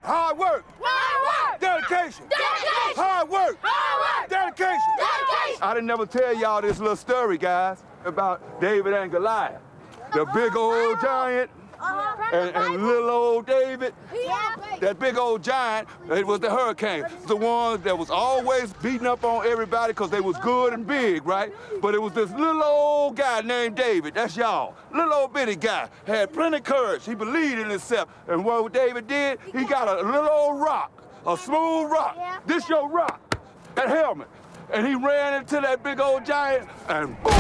Hard work. Hard work. Dedication. Dedication. Hard work. Hard work. Dedication. Dedication. I didn't never tell y'all this little story, guys, about David and Goliath. The big old giant and little old David. That big old giant, it was the hurricane. The one that was always beating up on everybody because they was good and big, right? But it was this little old guy named David, that's y'all. Little old bitty guy, had plenty of courage. He believed in himself. And what David did, he got a little old rock, a smooth rock. This your rock, that helmet. And he ran into that big old giant and boom!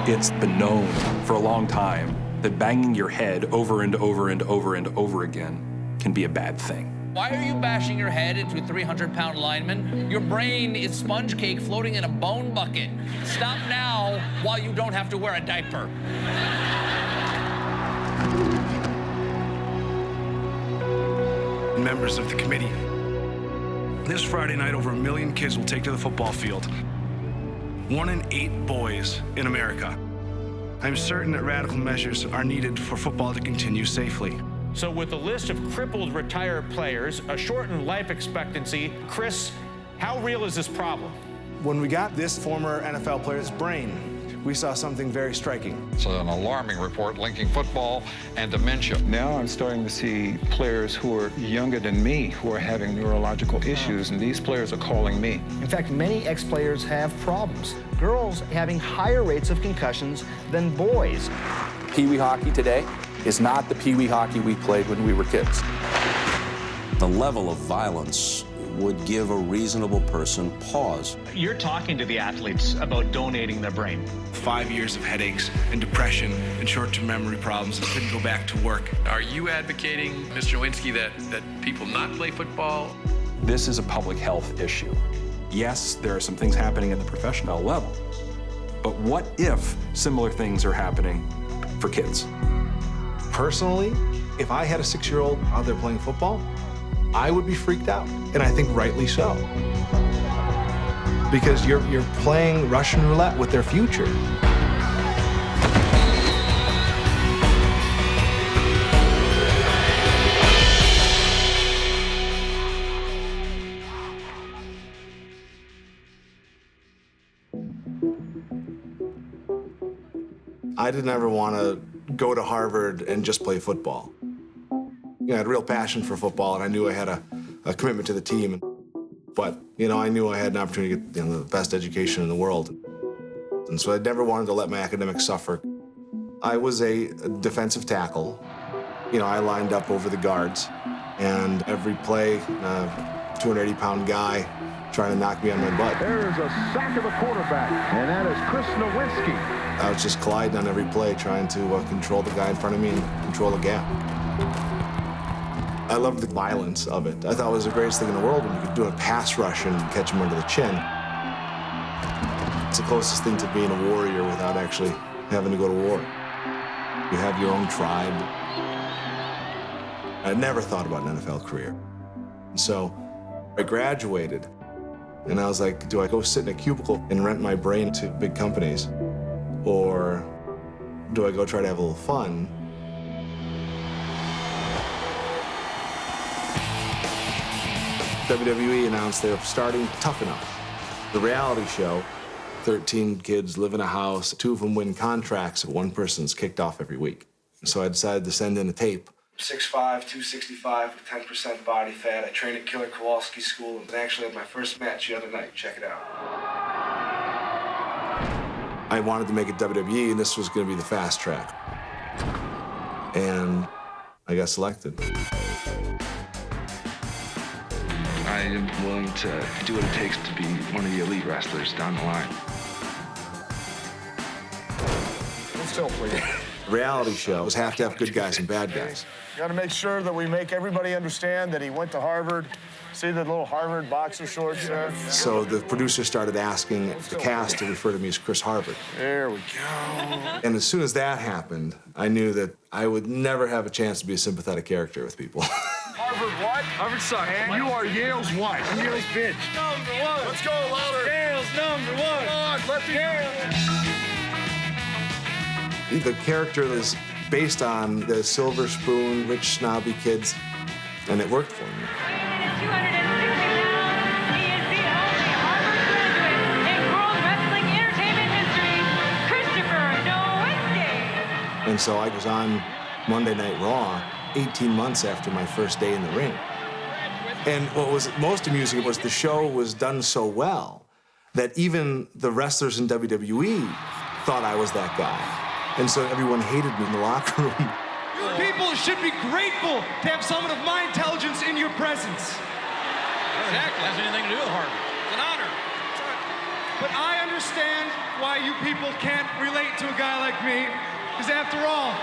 It's been known for a long time that banging your head over and over and over and over again can be a bad thing. Why are you bashing your head into a 300-pound lineman? Your brain is sponge cake floating in a bone bucket. Stop now while you don't have to wear a diaper. Members of the committee, this Friday night, over 1 million kids will take to the football field. 1 in 8 boys in America. I'm certain that radical measures are needed for football to continue safely. So with a list of crippled retired players, a shortened life expectancy, Chris, how real is this problem? When we got this former NFL player's brain, we saw something very striking. It's an alarming report linking football and dementia. Now I'm starting to see players who are younger than me who are having neurological issues, and these players are calling me. In fact, many ex-players have problems. Girls having higher rates of concussions than boys. Pee-wee hockey today is not the pee-wee hockey we played when we were kids. The level of violence would give a reasonable person pause. You're talking to the athletes about donating their brain. 5 years of headaches and depression and short-term memory problems and couldn't go back to work. Are you advocating, Mr. Lewinsky, that people not play football? This is a public health issue. Yes, there are some things happening at the professional level, but what if similar things are happening for kids? Personally, if I had a 6-year-old out there playing football, I would be freaked out, and I think rightly so. Because you're playing Russian roulette with their future. I didn't ever want to go to Harvard and just play football. I had a real passion for football, and I knew I had a commitment to the team. But, I knew I had an opportunity to get the best education in the world. And so I never wanted to let my academics suffer. I was a defensive tackle. I lined up over the guards, and every play, a 280-pound guy trying to knock me on my butt. There is a sack of the quarterback, and that is Chris Nowinski. I was just colliding on every play, trying to control the guy in front of me and control the gap. I loved the violence of it. I thought it was the greatest thing in the world when you could do a pass rush and catch him under the chin. It's the closest thing to being a warrior without actually having to go to war. You have your own tribe. I never thought about an NFL career. So I graduated, and I was like, do I go sit in a cubicle and rent my brain to big companies? Or do I go try to have a little fun? WWE announced they were starting Tough Enough, the reality show. 13 kids live in a house, 2 of them win contracts, and 1 person's kicked off every week. So I decided to send in a tape. 6'5", 265, with 10% body fat. I trained at Killer Kowalski School, and actually had my first match the other night. Check it out. I wanted to make it WWE, and this was going to be the fast track. And I got selected. I am willing to do what it takes to be one of the elite wrestlers down the line. Let's go, please. Reality shows have to have good guys and bad guys. Got to make sure that we make everybody understand that he went to Harvard. See the little Harvard boxer shorts there? So the producer started asking the cast to refer to me as Chris Harvard. There we go. And as soon as that happened, I knew that I would never have a chance to be a sympathetic character with people. Harvard what? Harvard suck. And you are Yale's what? Yale's bitch. Number one. Let's go, louder. Yale's number one. Come on, let me The character is based on the silver spoon, rich, snobby kids, and it worked for me. And so I was on Monday Night Raw 18 months after my first day in the ring. And what was most amusing was the show was done so well that even the wrestlers in WWE thought I was that guy. And so everyone hated me in the locker room. You people should be grateful to have someone of my intelligence in your presence. Exactly. Has anything to do with Harvard. It's an honor. But I understand why you people can't relate to a guy like me, because after all,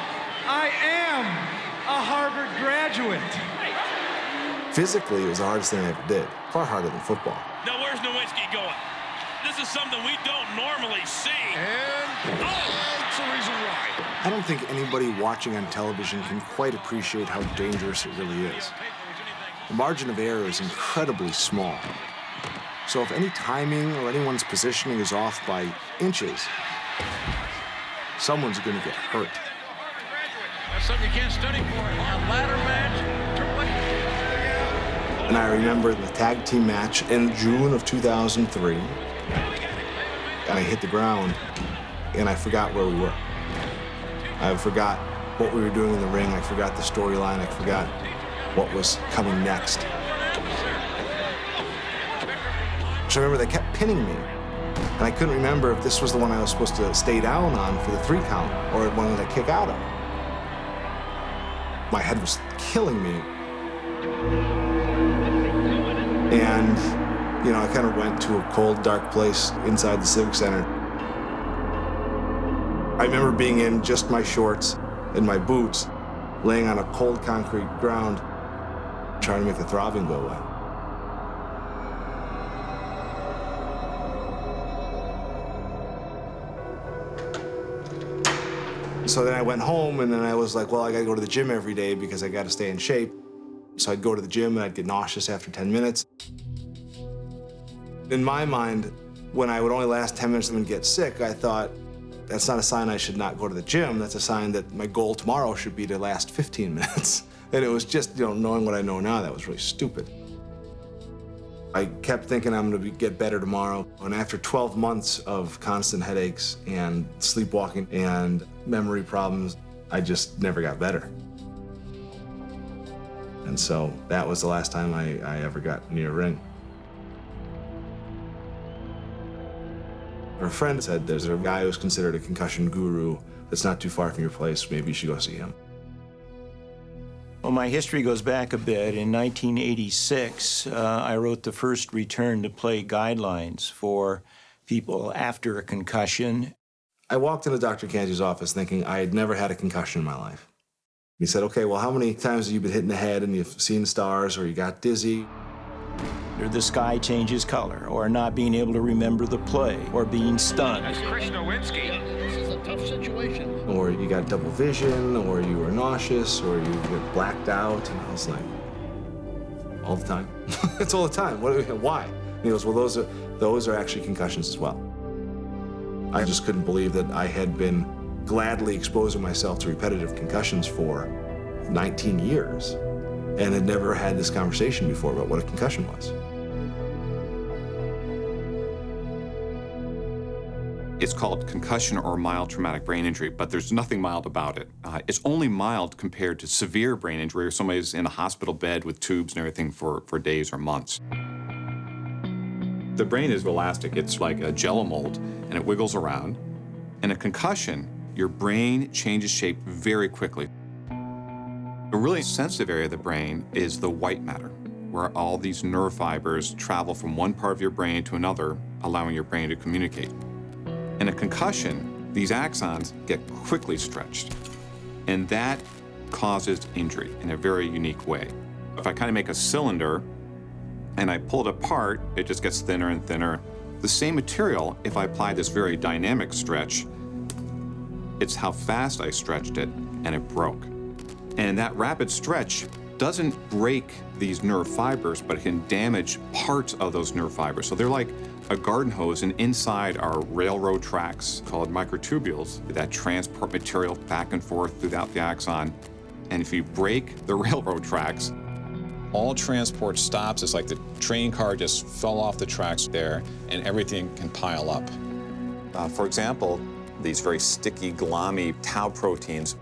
I am a Harvard graduate. Physically, it was the hardest thing I ever did. Far harder than football. Now, where's Nowinski going? This is something we don't normally see. And that's the reason why. I don't think anybody watching on television can quite appreciate how dangerous it really is. The margin of error is incredibly small. So if any timing or anyone's positioning is off by inches, someone's going to get hurt. That's something you can't study for. A ladder match. And I remember the tag team match in June of 2003. And I hit the ground, and I forgot where we were. I forgot what we were doing in the ring. I forgot the storyline. I forgot what was coming next. So I remember they kept pinning me. And I couldn't remember if this was the one I was supposed to stay down on for the 3 count or one that I kick out of. My head was killing me. And, you know, I kind of went to a cold, dark place inside the Civic Center. I remember being in just my shorts and my boots, laying on a cold concrete ground, trying to make the throbbing go away. So then I went home, and then I was like, well, I gotta go to the gym every day because I gotta stay in shape. So I'd go to the gym, and I'd get nauseous after 10 minutes. In my mind, when I would only last 10 minutes and then get sick, I thought, that's not a sign I should not go to the gym. That's a sign that my goal tomorrow should be to last 15 minutes. And it was just, you know, knowing what I know now, that was really stupid. I kept thinking I'm gonna get better tomorrow. And after 12 months of constant headaches and sleepwalking and memory problems, I just never got better. And so that was the last time I ever got near a ring. Our friend said there's a guy who's considered a concussion guru that's not too far from your place. Maybe you should go see him. Well, my history goes back a bit. In 1986, I wrote the first return to play guidelines for people after a concussion. I walked into Dr. Canty's office thinking I had never had a concussion in my life. He said, okay, well, how many times have you been hit in the head and you've seen stars or you got dizzy? Or the sky changes color, or not being able to remember the play, or being stunned. That's Chris Nowinski. This is a tough situation. Or you got double vision, or you were nauseous, or you get blacked out. And I was like, all the time? It's all the time. Why? And he goes, well, those are actually concussions as well. I just couldn't believe that I had been gladly exposing myself to repetitive concussions for 19 years and had never had this conversation before about what a concussion was. It's called concussion or mild traumatic brain injury, but there's nothing mild about it. It's only mild compared to severe brain injury where somebody's in a hospital bed with tubes and everything for days or months. The brain is elastic. It's like a jello mold, and it wiggles around. In a concussion, your brain changes shape very quickly. A really sensitive area of the brain is the white matter, where all these nerve fibers travel from one part of your brain to another, allowing your brain to communicate. In a concussion, these axons get quickly stretched, and that causes injury in a very unique way. If I kind of make a cylinder and I pull it apart, it just gets thinner and thinner. The same material, if I apply this very dynamic stretch, it's how fast I stretched it and it broke. And that rapid stretch doesn't break these nerve fibers, but it can damage parts of those nerve fibers. So they're like a garden hose, and inside are railroad tracks called microtubules that transport material back and forth throughout the axon. And if you break the railroad tracks, all transport stops. It's like the train car just fell off the tracks there, and everything can pile up. For example, these very sticky, glommy tau proteins.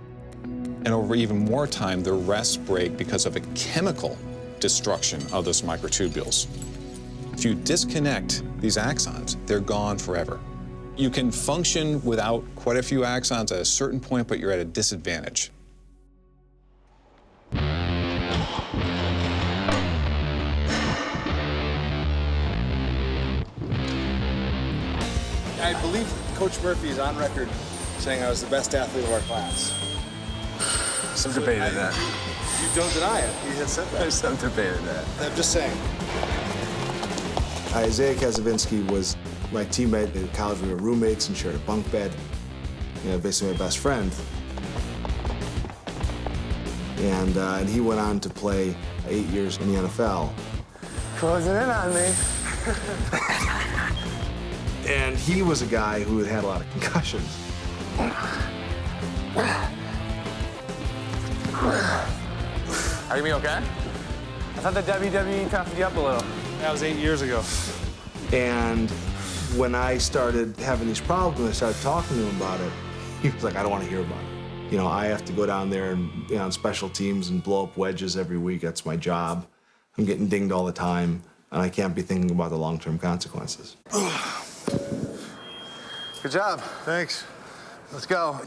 And over even more time, the rest break because of a chemical destruction of those microtubules. If you disconnect these axons, they're gone forever. You can function without quite a few axons at a certain point, but you're at a disadvantage. I believe Coach Murphy is on record saying I was the best athlete of our class. Some debated that. You don't deny it. He has said that. There's some debated that. I'm just saying. Isaiah Kazavinsky was my teammate in college. We were roommates and shared a bunk bed. You know, basically my best friend. And he went on to play 8 years in the NFL. Closing in on me. And he was a guy who had a lot of concussions. Are you okay? I thought the WWE toughened you up a little. That was 8 years ago. And when I started having these problems, I started talking to him about it. He was like, I don't want to hear about it. You know, I have to go down there and on special teams and blow up wedges every week. That's my job. I'm getting dinged all the time, and I can't be thinking about the long-term consequences. Good job. Thanks. Let's go.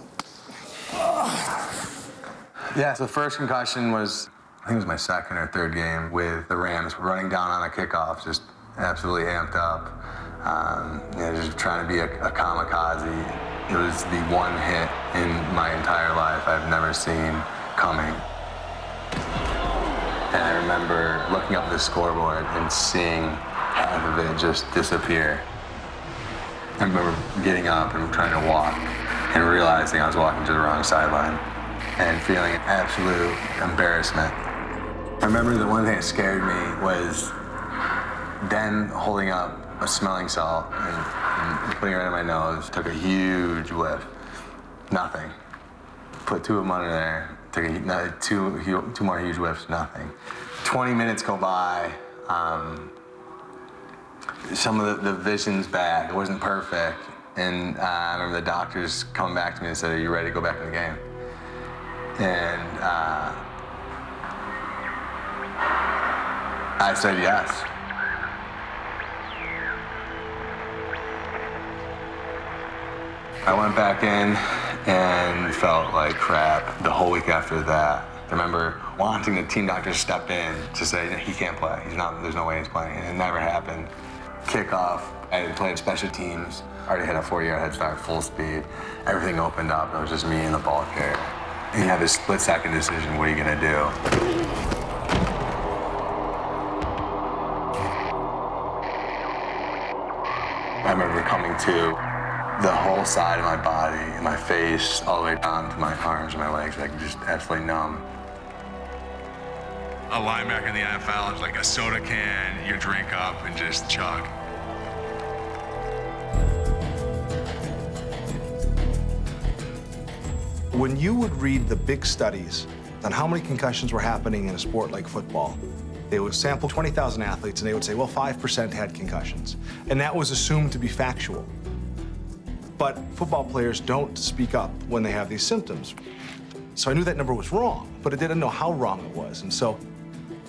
Yeah, so the first concussion was, I think it was my second or third game with the Rams, running down on a kickoff, just absolutely amped up. Just trying to be a kamikaze. It was the one hit in my entire life I've never seen coming. And I remember looking up at the scoreboard and seeing half of it just disappear. I remember getting up and trying to walk and realizing I was walking to the wrong sideline and feeling absolute embarrassment. I remember that one thing that scared me was then holding up a smelling salt and putting it right in my nose, took a huge whiff. Nothing. Put two of them under there, took two more huge whiffs, nothing. 20 minutes go by. Some of the vision's bad. It wasn't perfect. And I remember the doctors coming back to me and said, are you ready to go back in the game? And I said yes. I went back in and felt like crap the whole week after that. I remember wanting the team doctor to step in to say he can't play. There's no way he's playing. And it never happened. Kickoff, I had played special teams. Already had a 4-year head start, full speed. Everything opened up. It was just me and the ball carrier. And you have this split-second decision. What are you gonna do? I remember coming to the whole side of my body, my face, all the way down to my arms and my legs, like just absolutely numb. A linebacker in the NFL is like a soda can, you drink up and just chug. When you would read the big studies on how many concussions were happening in a sport like football, they would sample 20,000 athletes and they would say, well, 5% had concussions. And that was assumed to be factual. But football players don't speak up when they have these symptoms. So I knew that number was wrong, but I didn't know how wrong it was. And so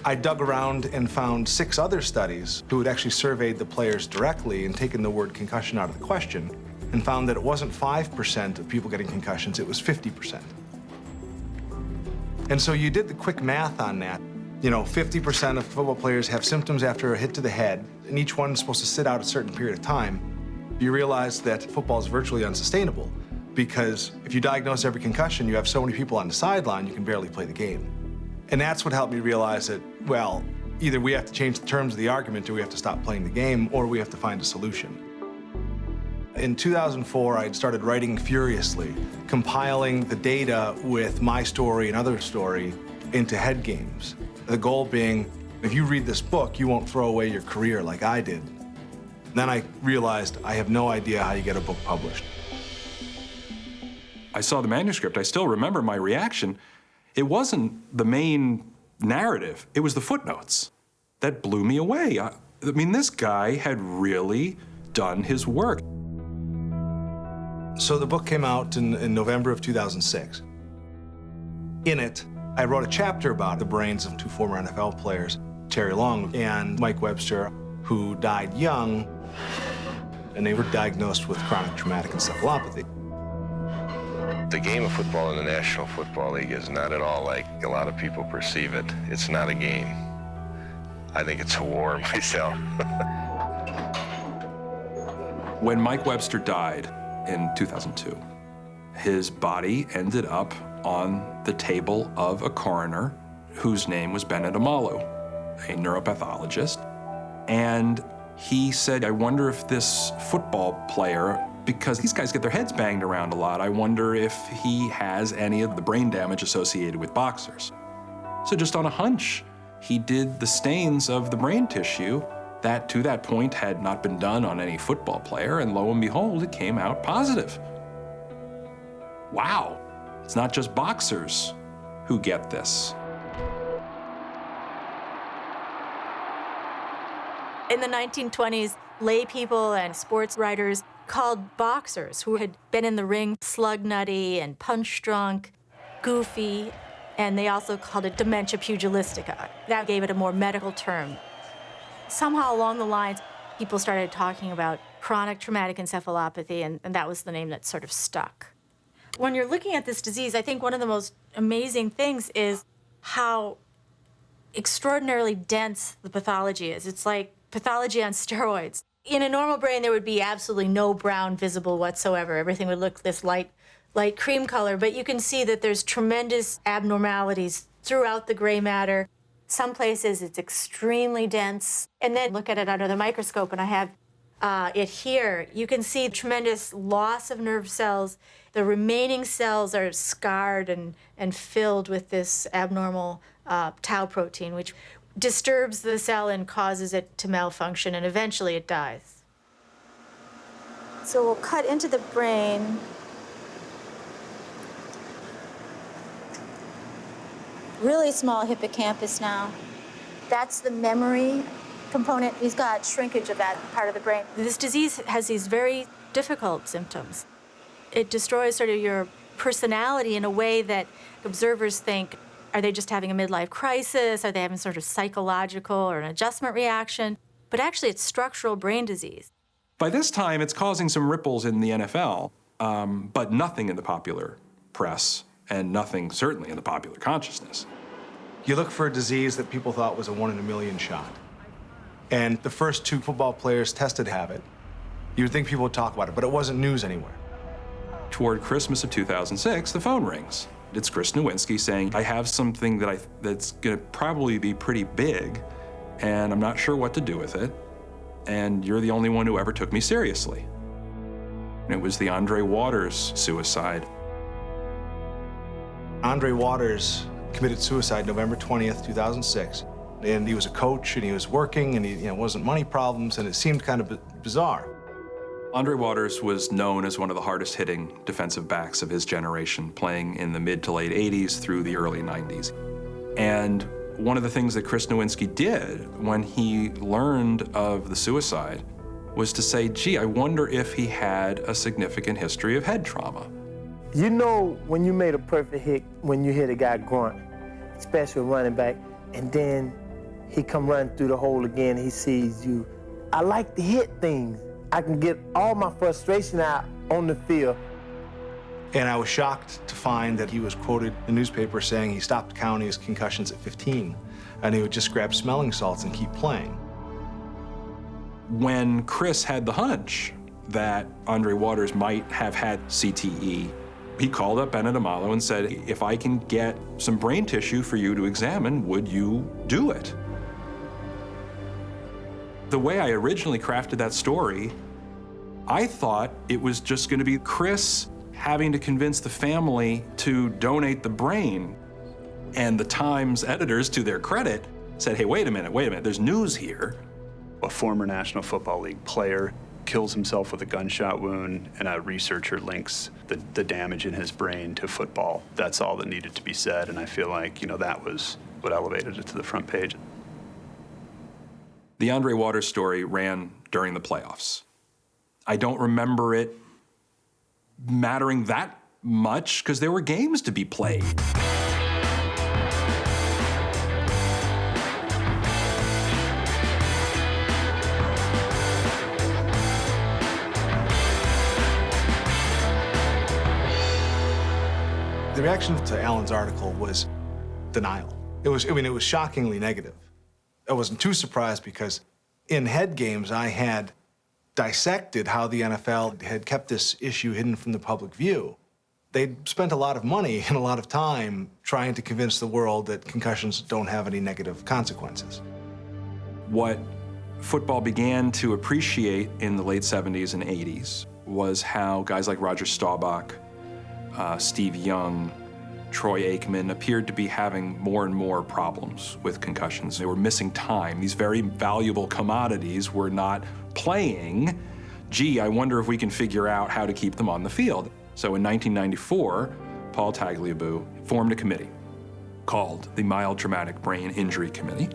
I dug around and found 6 other studies who had actually surveyed the players directly and taken the word concussion out of the question and found that it wasn't 5% of people getting concussions, it was 50%. And so you did the quick math on that. You know, 50% of football players have symptoms after a hit to the head, and each one's supposed to sit out a certain period of time. You realize that football is virtually unsustainable. because if you diagnose every concussion, you have so many people on the sideline, you can barely play the game. And that's what helped me realize that, well, either we have to change the terms of the argument or we have to stop playing the game, or we have to find a solution. In 2004, I started writing furiously, compiling the data with my story and other story into Headgames. The goal being, if you read this book, you won't throw away your career like I did. Then I realized I have no idea how you get a book published. I saw the manuscript. I still remember my reaction. It wasn't the main narrative. It was the footnotes that blew me away. I mean, this guy had really done his work. So the book came out in November of 2006. In it, I wrote a chapter about the brains of two former NFL players, Terry Long and Mike Webster, who died young, and they were diagnosed with chronic traumatic encephalopathy. The game of football in the National Football League is not at all like a lot of people perceive it. It's not a game. I think it's a war myself. When Mike Webster died in 2002, his body ended up on the table of a coroner whose name was Bennett Amalu, a neuropathologist. And he said, I wonder if this football player, because these guys get their heads banged around a lot, I wonder if he has any of the brain damage associated with boxers. So just on a hunch, he did the stains of the brain tissue that to that point had not been done on any football player, and lo and behold, it came out positive. Wow, it's not just boxers who get this. In the 1920s, lay people and sports writers called boxers who had been in the ring slug nutty and punch drunk, goofy, and they also called it dementia pugilistica. That gave it a more medical term. Somehow along the lines, people started talking about chronic traumatic encephalopathy, and that was the name that sort of stuck. When you're looking at this disease, I think one of the most amazing things is how extraordinarily dense the pathology is. It's like pathology on steroids. In a normal brain, there would be absolutely no brown visible whatsoever. Everything would look this light cream color, but you can see that there's tremendous abnormalities throughout the gray matter. Some places it's extremely dense. And then look at it under the microscope, and I have it here. You can see tremendous loss of nerve cells. The remaining cells are scarred and filled with this abnormal tau protein, which disturbs the cell and causes it to malfunction, and eventually it dies. So we'll cut into the brain. Really small hippocampus now. That's the memory component. He's got shrinkage of that part of the brain. This disease has these very difficult symptoms. It destroys sort of your personality in a way that observers think, are they just having a midlife crisis? Are they having sort of psychological or an adjustment reaction? But actually, it's structural brain disease. By this time, it's causing some ripples in the NFL, but nothing in the popular press, and nothing certainly in the popular consciousness. You look for a disease that people thought was a 1 in a million shot. And the first 2 football players tested to have it. You would think people would talk about it, but it wasn't news anywhere. Toward Christmas of 2006, the phone rings. It's Chris Nowinski saying, I have something that's gonna probably be pretty big, and I'm not sure what to do with it, and you're the only one who ever took me seriously. And it was the Andre Waters suicide. Andre Waters committed suicide November 20th, 2006. And he was a coach, and he was working, and it wasn't money problems, and it seemed kind of bizarre. Andre Waters was known as one of the hardest hitting defensive backs of his generation, playing in the mid to late 80s through the early 90s. And one of the things that Chris Nowinski did when he learned of the suicide was to say, gee, I wonder if he had a significant history of head trauma. You know when you made a perfect hit, when you hit a guy grunt, especially running back, and then he come running through the hole again, he sees you. I like to hit things. I can get all my frustration out on the field. And I was shocked to find that he was quoted in the newspaper saying he stopped counting his concussions at 15, and he would just grab smelling salts and keep playing. When Chris had the hunch that Andre Waters might have had CTE, he called up Bennett Amalo and said, if I can get some brain tissue for you to examine, would you do it? The way I originally crafted that story, I thought it was just going to be Chris having to convince the family to donate the brain. And the Times editors, to their credit, said, hey, wait a minute, there's news here. A former National Football League player kills himself with a gunshot wound, and a researcher links the damage in his brain to football. That's all that needed to be said, and I feel like, that was what elevated it to the front page. The Andre Waters story ran during the playoffs. I don't remember it mattering that much because there were games to be played. The reaction to Alan's article was denial. It was shockingly negative. I wasn't too surprised because in Headgames, I had dissected how the NFL had kept this issue hidden from the public view. They'd spent a lot of money and a lot of time trying to convince the world that concussions don't have any negative consequences. What football began to appreciate in the late 70s and 80s was how guys like Roger Staubach, Steve Young, Troy Aikman appeared to be having more and more problems with concussions. They were missing time. These very valuable commodities were not playing. Gee, I wonder if we can figure out how to keep them on the field. So in 1994, Paul Tagliabue formed a committee called the Mild Traumatic Brain Injury Committee.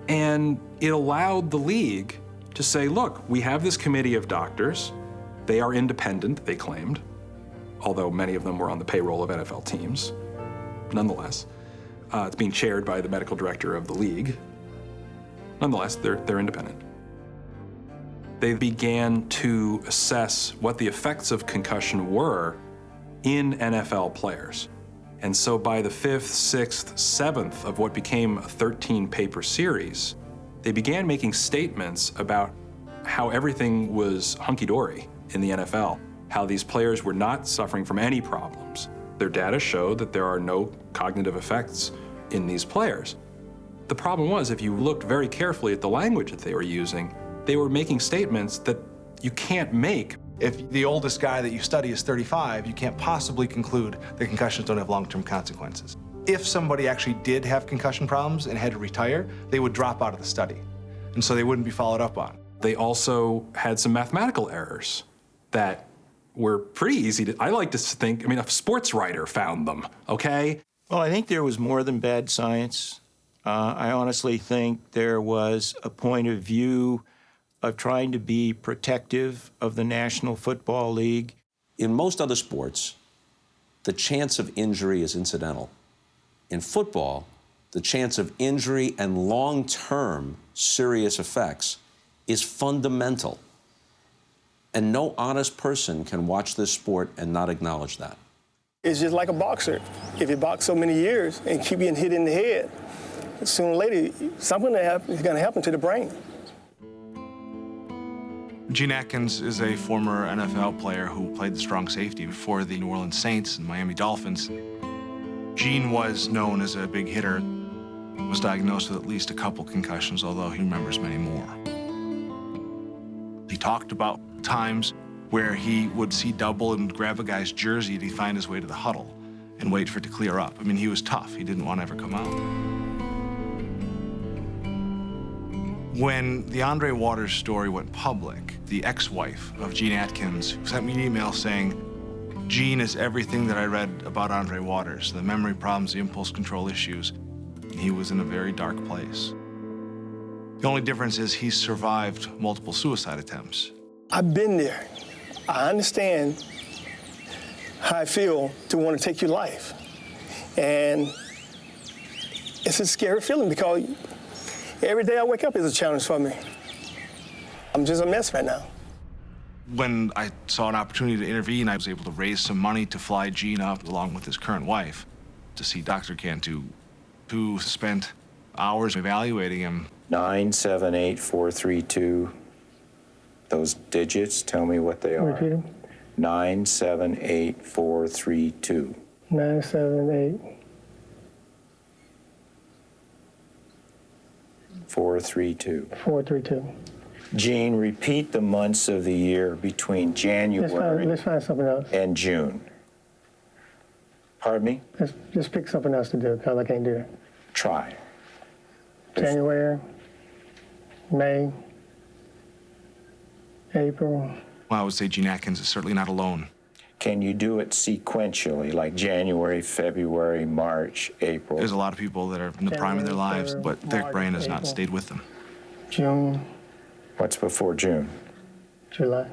And it allowed the league to say, look, we have this committee of doctors. They are independent, they claimed, although many of them were on the payroll of NFL teams. Nonetheless, it's being chaired by the medical director of the league. Nonetheless, they're independent. They began to assess what the effects of concussion were in NFL players. And so by the 5th, 6th, 7th of what became a 13-paper series, they began making statements about how everything was hunky-dory in the NFL, how these players were not suffering from any problems. Their data showed that there are no cognitive effects in these players. The problem was, if you looked very carefully at the language that they were using, they were making statements that you can't make. If the oldest guy that you study is 35, you can't possibly conclude that concussions don't have long-term consequences. If somebody actually did have concussion problems and had to retire, they would drop out of the study. And so they wouldn't be followed up on. They also had some mathematical errors that were pretty easy to, I like to think, a sports writer found them, okay? Well, I think there was more than bad science. I honestly think there was a point of view of trying to be protective of the National Football League. In most other sports, the chance of injury is incidental. In football, the chance of injury and long-term serious effects is fundamental. And no honest person can watch this sport and not acknowledge that. It's just like a boxer. If you box so many years and keep getting hit in the head, sooner or later, something is going to happen to the brain. Gene Atkins is a former NFL player who played the strong safety for the New Orleans Saints and Miami Dolphins. Gene was known as a big hitter, was diagnosed with at least a couple concussions, although he remembers many more. He talked about times where he would see double and grab a guy's jersey to find his way to the huddle and wait for it to clear up. He was tough. He didn't want to ever come out. When the Andre Waters story went public, the ex-wife of Gene Atkins sent me an email saying, Gene is everything that I read about Andre Waters, the memory problems, the impulse control issues. He was in a very dark place. The only difference is he's survived multiple suicide attempts. I've been there. I understand how I feel to want to take your life. And it's a scary feeling because every day I wake up is a challenge for me. I'm just a mess right now. When I saw an opportunity to intervene, I was able to raise some money to fly Gene up along with his current wife to see Dr. Cantu, who spent hours evaluating him. 978-432-13 Those digits, tell me what they are. Repeat them. 978432. 978. 432. 432. Gene, repeat the months of the year between January Let's find something else. and June. Pardon me? Let's just pick something else to do, because I can't do it. Try. January, May, April. Well, I would say Gene Atkins is certainly not alone. Can you do it sequentially, like January, February, March, April? There's a lot of people that are in the prime of their lives, but their brain has not stayed with them. June. What's before June? July.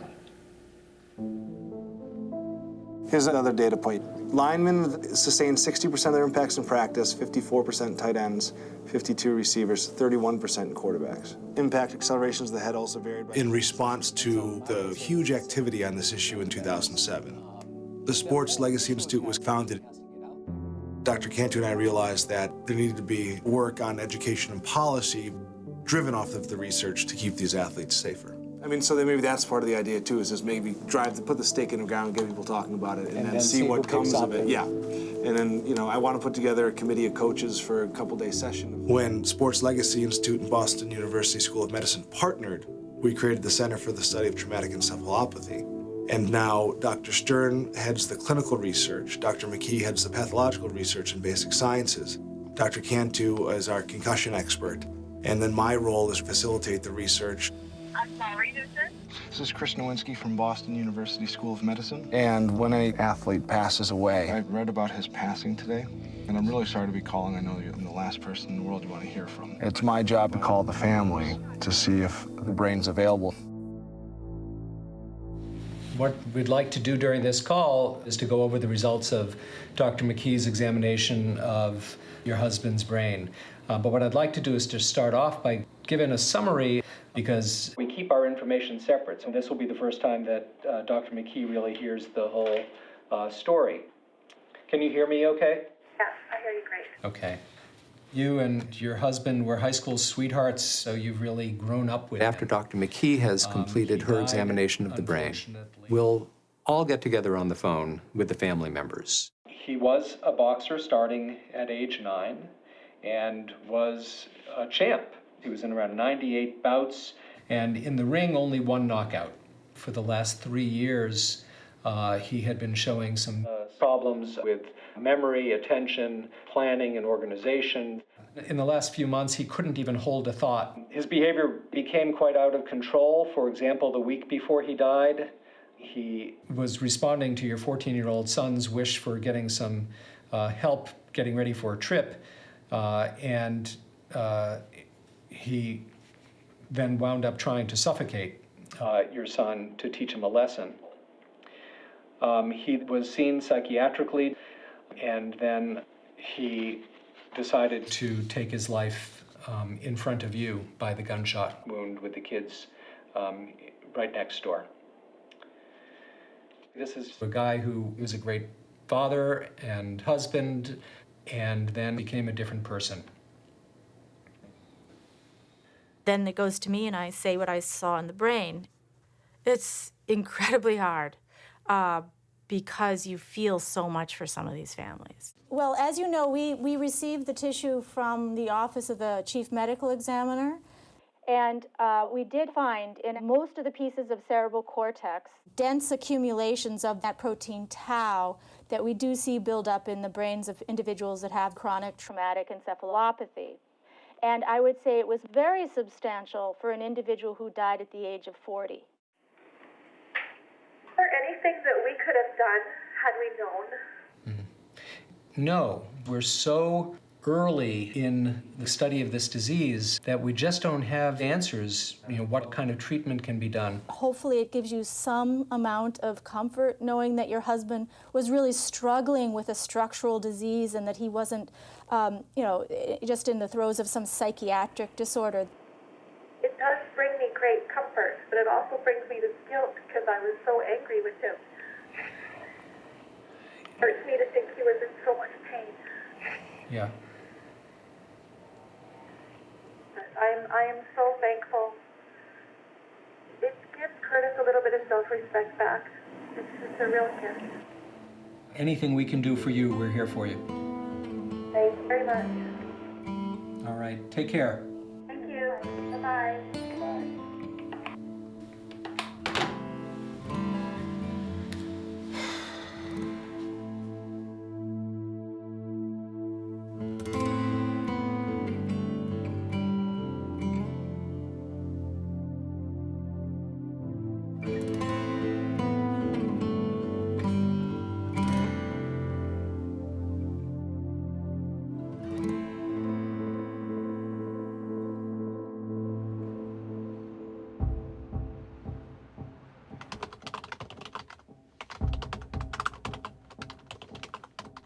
Here's another data point. Linemen sustain 60% of their impacts in practice, 54% tight ends, 52 receivers, 31% quarterbacks. Impact accelerations of the head also varied by... In response to the huge activity on this issue in 2007, the Sports Legacy Institute was founded. Dr. Cantu and I realized that there needed to be work on education and policy driven off of the research to keep these athletes safer. I mean, so then maybe that's part of the idea too, is just maybe put the stake in the ground, get people talking about it, and then see what comes of it. Yeah. And then, you know, I want to put together a committee of coaches for a couple-day session. When Sports Legacy Institute and Boston University School of Medicine partnered, we created the Center for the Study of Traumatic Encephalopathy. And now Dr. Stern heads the clinical research, Dr. McKee heads the pathological research and basic sciences, Dr. Cantu is our concussion expert, and then my role is to facilitate the research. I'm sorry, who's this? This is Chris Nowinski from Boston University School of Medicine. And when an athlete passes away, I read about his passing today, and I'm really sorry to be calling. I know I'm the last person in the world you want to hear from. It's my job to call the family to see if the brain's available. What we'd like to do during this call is to go over the results of Dr. McKee's examination of your husband's brain. But what I'd like to do is to start off by giving a summary, because we keep our information separate. So this will be the first time that Dr. McKee really hears the whole story. Can you hear me okay? Yes, I hear you great. Okay. You and your husband were high school sweethearts, so you've really grown up with After Dr. McKee has completed her examination of the brain, we'll all get together on the phone with the family members. He was a boxer starting at age 9 and was a champ. He was in around 98 bouts, and in the ring, only one knockout. For the last 3 years, he had been showing some problems with memory, attention, planning, and organization. In the last few months, he couldn't even hold a thought. His behavior became quite out of control. For example, the week before he died, he was responding to your 14-year-old son's wish for getting some help getting ready for a trip, and he then wound up trying to suffocate your son to teach him a lesson. He was seen psychiatrically, and then he decided to take his life in front of you by the gunshot wound with the kids right next door. This is a guy who was a great father and husband, and then became a different person. Then it goes to me and I say what I saw in the brain. It's incredibly hard because you feel so much for some of these families. Well, as you know, we received the tissue from the Office of the Chief Medical Examiner, and we did find in most of the pieces of cerebral cortex dense accumulations of that protein tau that we do see build up in the brains of individuals that have chronic traumatic encephalopathy. And I would say it was very substantial for an individual who died at the age of 40. Is there anything that we could have done had we known? No, we're so early in the study of this disease that we just don't have answers, what kind of treatment can be done. Hopefully it gives you some amount of comfort knowing that your husband was really struggling with a structural disease and that he wasn't, just in the throes of some psychiatric disorder. It does bring me great comfort, but it also brings me this guilt because I was so angry with him. It hurts me to think he was in so much pain. Yeah. I am so thankful. It gives Chris self-respect back. It's a real gift. Anything we can do for you, we're here for you. Thank you very much. All right, take care. Thank you. Bye-bye. Bye.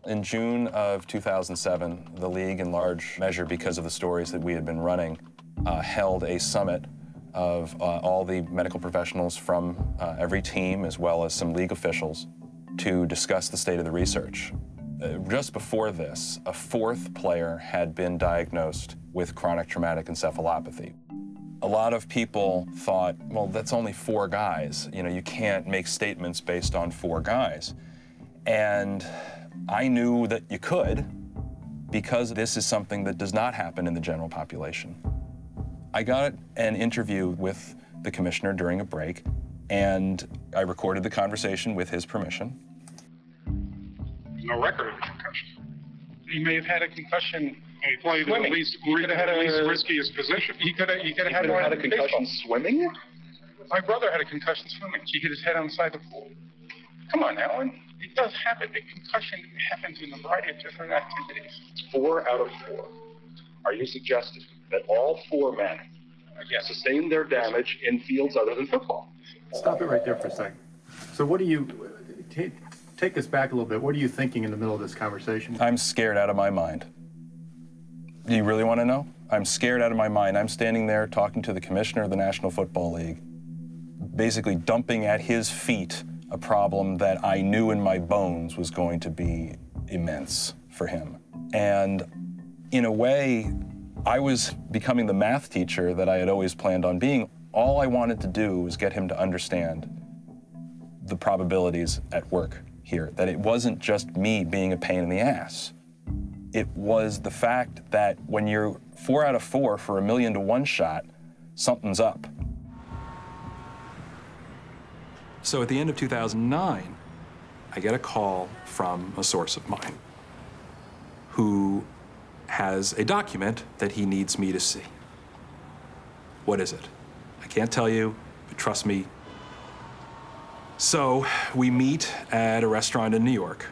In June of 2007, the league, in large measure because of the stories that we had been running, held a summit of all the medical professionals from every team, as well as some league officials, to discuss the state of the research. Just before this, a fourth player had been diagnosed with chronic traumatic encephalopathy. A lot of people thought, well, that's only 4 guys. You know, you can't make statements based on 4 guys. And I knew that you could, because this is something that does not happen in the general population. I got an interview with the commissioner during a break, and I recorded the conversation with his permission. There's no record of a concussion. He may have had a concussion. He played Swimming. at least He could have had least a riskiest position. He could have had a concussion swimming? My brother had a concussion swimming. He hit his head outside the pool. Come on, Alan. It does happen. A concussion happens in a variety of different activities. 4 out of 4. Are you suggesting that all 4 men sustained their damage in fields other than football? Stop it right there for a second. So what do you, take us back a little bit, what are you thinking in the middle of this conversation? I'm scared out of my mind. Do you really want to know? I'm scared out of my mind. I'm standing there talking to the commissioner of the National Football League, basically dumping at his feet a problem that I knew in my bones was going to be immense for him. And in a way, I was becoming the math teacher that I had always planned on being. All I wanted to do was get him to understand the probabilities at work here, that it wasn't just me being a pain in the ass. It was the fact that when you're 4 out of 4 for a 1,000,000 to 1 shot, something's up. So at the end of 2009, I get a call from a source of mine who has a document that he needs me to see. What is it? I can't tell you, but trust me. So we meet at a restaurant in New York,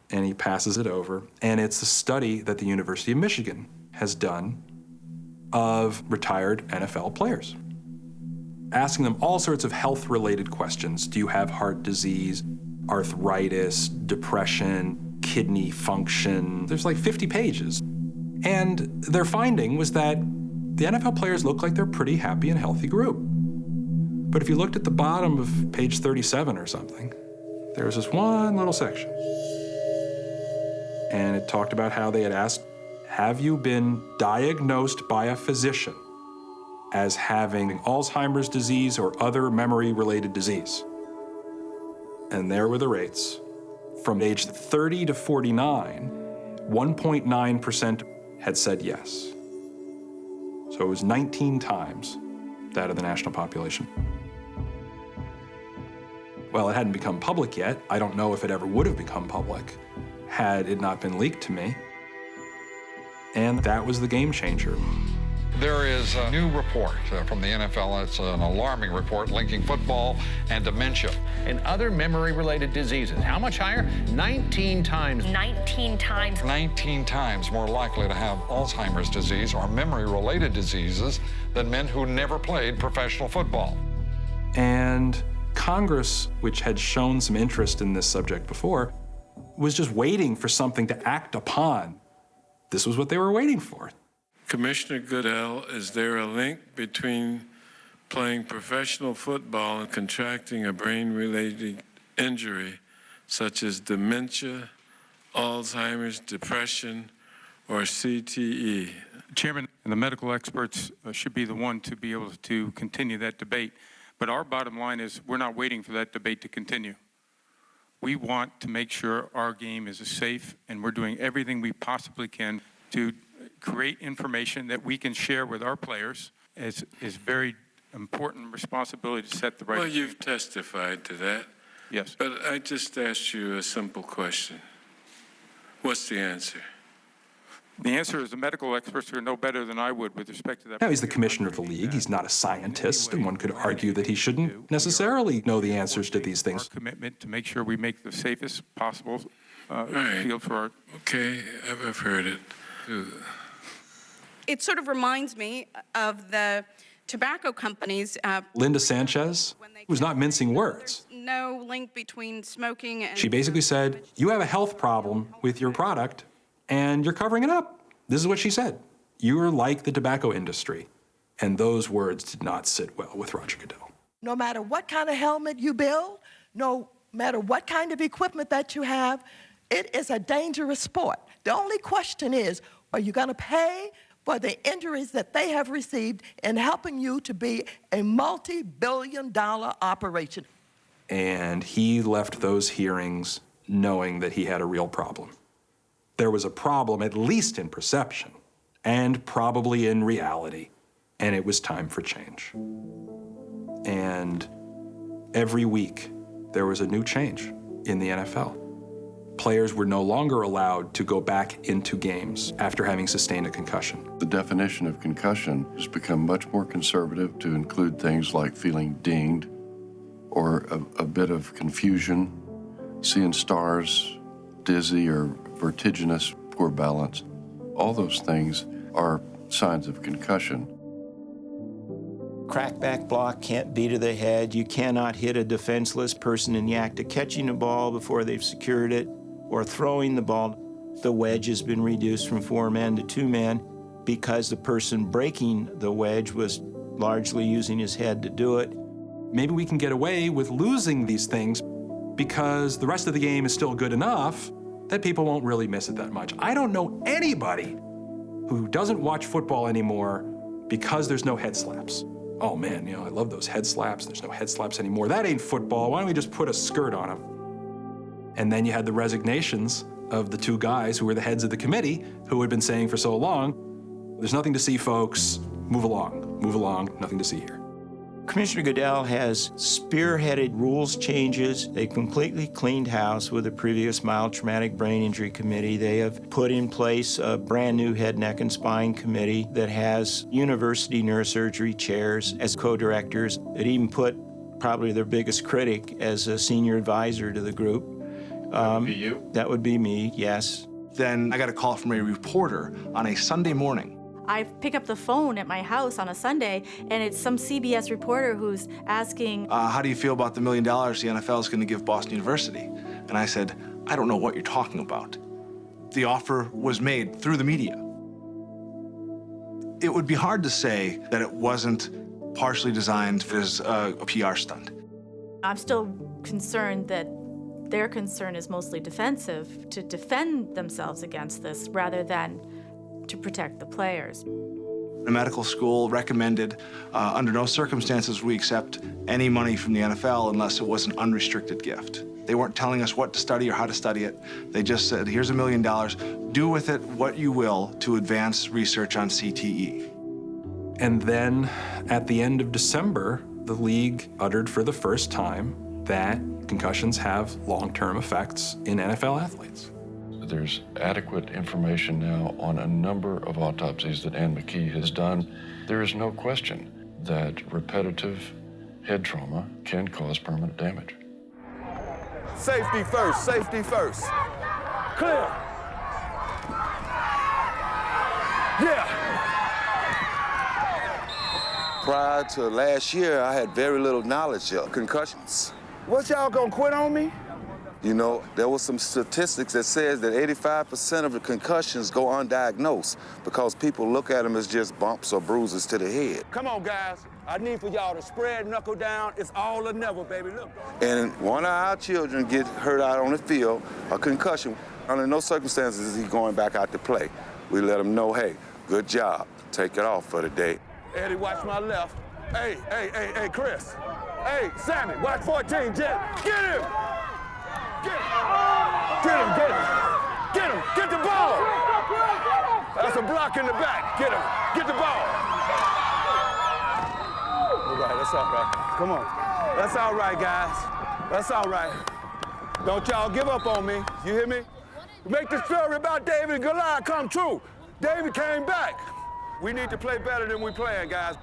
and he passes it over, and it's a study that the University of Michigan has done of retired NFL players, asking them all sorts of health-related questions. Do you have heart disease, arthritis, depression, kidney function? There's like 50 pages. And their finding was that the NFL players look like they're a pretty happy and healthy group. But if you looked at the bottom of page 37 or something, there was this one little section. And it talked about how they had asked, have you been diagnosed by a physician as having Alzheimer's disease or other memory-related disease? And there were the rates. From age 30 to 49, 1.9% had said yes. So it was 19 times that of the national population. Well, it hadn't become public yet. I don't know if it ever would have become public had it not been leaked to me. And that was the game changer. There is a new report from the NFL. It's an alarming report linking football and dementia. And other memory-related diseases. How much higher? 19 times. 19 times. 19 times more likely to have Alzheimer's disease or memory-related diseases than men who never played professional football. And Congress, which had shown some interest in this subject before, was just waiting for something to act upon. This was what they were waiting for. Commissioner Goodell, is there a link between playing professional football and contracting a brain-related injury such as dementia, Alzheimer's, depression, or CTE? Chairman, and the medical experts should be the one to be able to continue that debate. But our bottom line is we're not waiting for that debate to continue. We want to make sure our game is safe, and we're doing everything we possibly can to create information that we can share with our players. Is very important responsibility to set the right. Well, you've testified to that. Yes. But I just asked you a simple question. What's the answer? The answer is the medical experts are no better than I would with respect to that. Now, he's the commissioner of the league. He's not a scientist, and one could argue that he shouldn't necessarily know the answers to these things. Our commitment to make sure we make the safest possible field for our. Okay, I've heard it. It sort of reminds me of the tobacco companies. Linda Sanchez was not mincing words. No link between smoking and. She basically said, you have a health problem with your product, and you're covering it up. This is what she said. You're like the tobacco industry. And those words did not sit well with Roger Goodell. No matter what kind of helmet you build, no matter what kind of equipment that you have, it is a dangerous sport. The only question is, are you going to pay for the injuries that they have received in helping you to be a multi-billion-dollar operation? And he left those hearings knowing that he had a real problem. There was a problem, at least in perception, and probably in reality, and it was time for change. And every week, there was a new change in the NFL. Players were no longer allowed to go back into games after having sustained a concussion. The definition of concussion has become much more conservative to include things like feeling dinged or a bit of confusion, seeing stars, dizzy or vertiginous, poor balance. All those things are signs of concussion. Crackback block can't be to the head. You cannot hit a defenseless person in the act of catching the ball before they've secured it or throwing the ball. The wedge has been reduced from 4 men to 2 men because the person breaking the wedge was largely using his head to do it. Maybe we can get away with losing these things because the rest of the game is still good enough that people won't really miss it that much. I don't know anybody who doesn't watch football anymore because there's no head slaps. Oh man, I love those head slaps. There's no head slaps anymore. That ain't football. Why don't we just put a skirt on them? And then you had the resignations of the 2 guys who were the heads of the committee who had been saying for so long, there's nothing to see, folks. Move along, nothing to see here. Commissioner Goodell has spearheaded rules changes. They completely cleaned house with the previous mild traumatic brain injury committee. They have put in place a brand new head, neck, and spine committee that has university neurosurgery chairs as co-directors. It even put probably their biggest critic as a senior advisor to the group. That would be you? That would be me, yes. Then I got a call from a reporter on a Sunday morning. I pick up the phone at my house on a Sunday, and it's some CBS reporter who's asking, how do you feel about the $1 million the NFL is going to give Boston University? And I said, I don't know what you're talking about. The offer was made through the media. It would be hard to say that it wasn't partially designed as a PR stunt. I'm still concerned that their concern is mostly defensive, to defend themselves against this rather than to protect the players. The medical school recommended under no circumstances we accept any money from the NFL unless it was an unrestricted gift. They weren't telling us what to study or how to study it. They just said, here's $1 million, do with it what you will to advance research on CTE. And then at the end of December, the league uttered for the first time that concussions have long-term effects in NFL athletes. There's adequate information now on a number of autopsies that Ann McKee has done. There is no question that repetitive head trauma can cause permanent damage. Safety first, safety first. Clear. Yeah. Prior to last year, I had very little knowledge of concussions. What, y'all gonna quit on me? You know, there was some statistics that says that 85% of the concussions go undiagnosed because people look at them as just bumps or bruises to the head. Come on, guys. I need for y'all to spread knuckle down. It's all or never, baby. Look. And one of our children get hurt out on the field, a concussion. Under no circumstances is he going back out to play. We let him know, hey, good job. Take it off for the day. Eddie, watch my left. Hey, Chris. Hey, Sammy, watch 14, Jet. Get him! Get him! Get the ball! That's a block in the back. Get him! Get the ball! All right, that's all right. Come on. That's all right, guys. That's all right. Don't y'all give up on me. You hear me? Make the story about David and Goliath come true. David came back. We need to play better than we're playing, guys.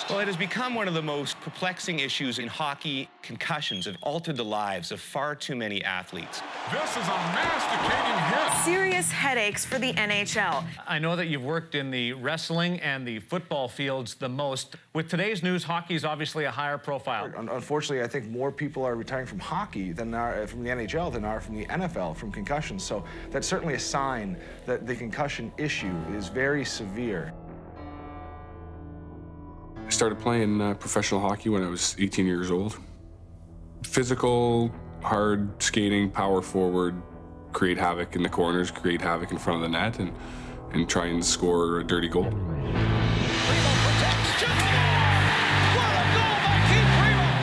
Well, it has become one of the most perplexing issues in hockey. Concussions have altered the lives of far too many athletes. This is a masticating hit. Serious headaches for the NHL. I know that you've worked in the wrestling and the football fields the most. With today's news, hockey is obviously a higher profile. Unfortunately, I think more people are retiring from hockey than are from the NHL than are from the NFL from concussions. So that's certainly a sign that the concussion issue is very severe. I started playing professional hockey when I was 18 years old. Physical, hard skating, power forward, create havoc in the corners, create havoc in front of the net, and try and score a dirty goal. In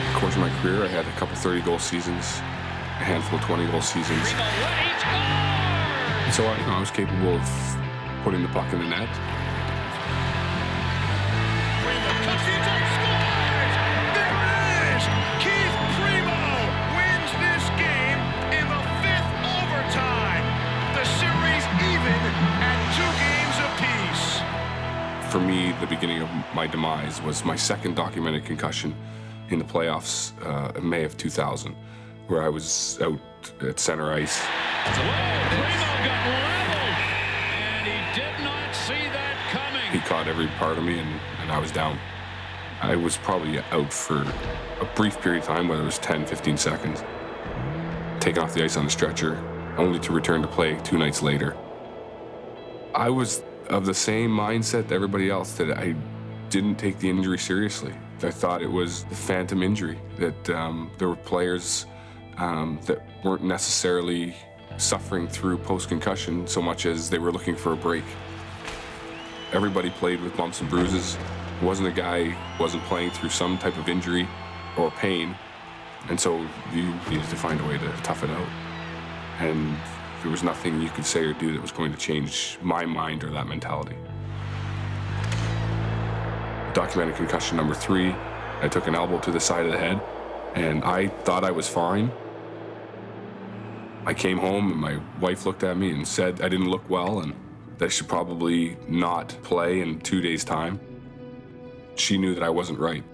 the course of my career, I had a couple 30-goal seasons, a handful of 20-goal seasons. And so I was capable of putting the puck in the net. For me, the beginning of my demise was my second documented concussion in the playoffs in May of 2000, where I was out at center ice. Primo got leveled, and he did not see that coming. He caught every part of me, and I was down. I was probably out for a brief period of time, whether it was 10, 15 seconds, taken off the ice on a stretcher, only to return to play 2 nights later. I was of the same mindset to everybody else, that I didn't take the injury seriously. I thought it was a phantom injury, that there were players that weren't necessarily suffering through post-concussion so much as they were looking for a break. Everybody played with bumps and bruises. It wasn't a guy who wasn't playing through some type of injury or pain, and so you needed to find a way to tough it out. And there was nothing you could say or do that was going to change my mind or that mentality. Documented concussion number 3, I took an elbow to the side of the head, and I thought I was fine. I came home, and my wife looked at me and said I didn't look well, and that I should probably not play in 2 days' time. She knew that I wasn't right.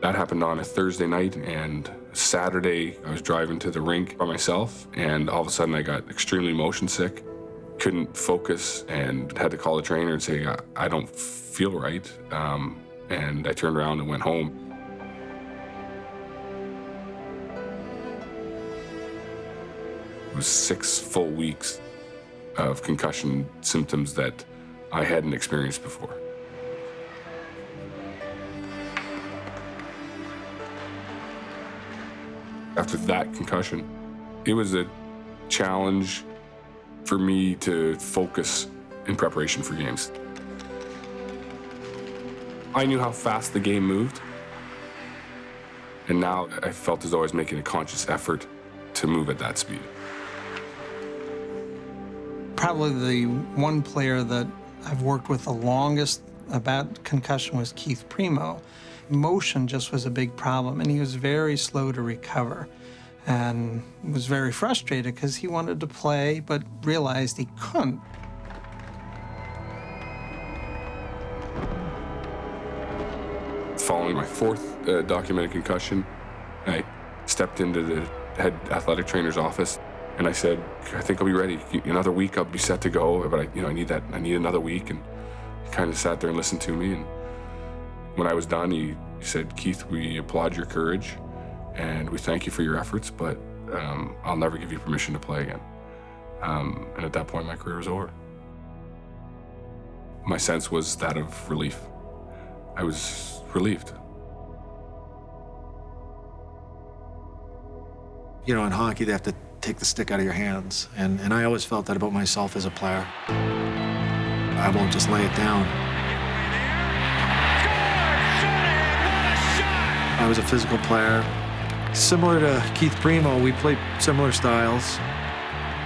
That happened on a Thursday night, and Saturday I was driving to the rink by myself, and all of a sudden I got extremely motion sick, couldn't focus, and had to call the trainer and say, I don't feel right. And I turned around and went home. It was 6 full weeks of concussion symptoms that I hadn't experienced before. After that concussion, it was a challenge for me to focus in preparation for games. I knew how fast the game moved, and now I felt as though I was making a conscious effort to move at that speed. Probably the one player that I've worked with the longest about concussion was Keith Primo. Motion just was a big problem, and he was very slow to recover, and was very frustrated because he wanted to play but realized he couldn't. Following my 4th documented concussion, I stepped into the head athletic trainer's office, and I said, I think I'll be ready. Another week, I'll be set to go, but I need another week. And he kind of sat there and listened to me, and when I was done, he said, Keith, we applaud your courage, and we thank you for your efforts, but I'll never give you permission to play again. And at that point, my career was over. My sense was that of relief. I was relieved. You know, in hockey, they have to take the stick out of your hands. And I always felt that about myself as a player. I won't just lay it down. I was a physical player. Similar to Keith Primo, we played similar styles.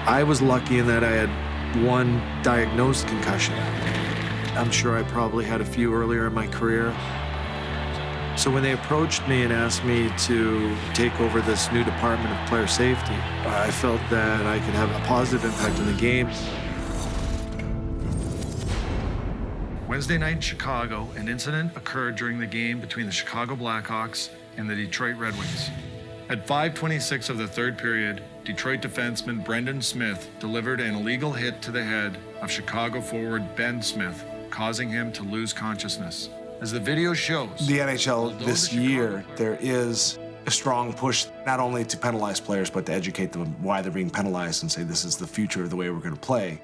I was lucky in that I had one diagnosed concussion. I'm sure I probably had a few earlier in my career. So when they approached me and asked me to take over this new department of player safety, I felt that I could have a positive impact on the game. Wednesday night in Chicago, an incident occurred during the game between the Chicago Blackhawks and the Detroit Red Wings. At 5:26 of the third period, Detroit defenseman Brendan Smith delivered an illegal hit to the head of Chicago forward Ben Smith, causing him to lose consciousness. As the video shows, The NHL this year, there is a strong push not only to penalize players, but to educate them why they're being penalized and say this is the future of the way we're going to play,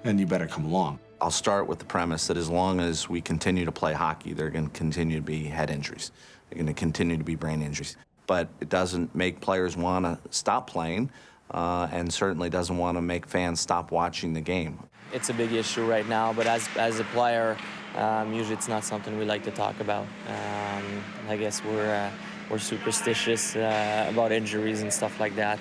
and you better come along. I'll start with the premise that as long as we continue to play hockey, there are going to continue to be head injuries. There are going to continue to be brain injuries. But it doesn't make players want to stop playing, and certainly doesn't want to make fans stop watching the game. It's a big issue right now, but as a player, usually it's not something we like to talk about. I guess we're superstitious about injuries and stuff like that.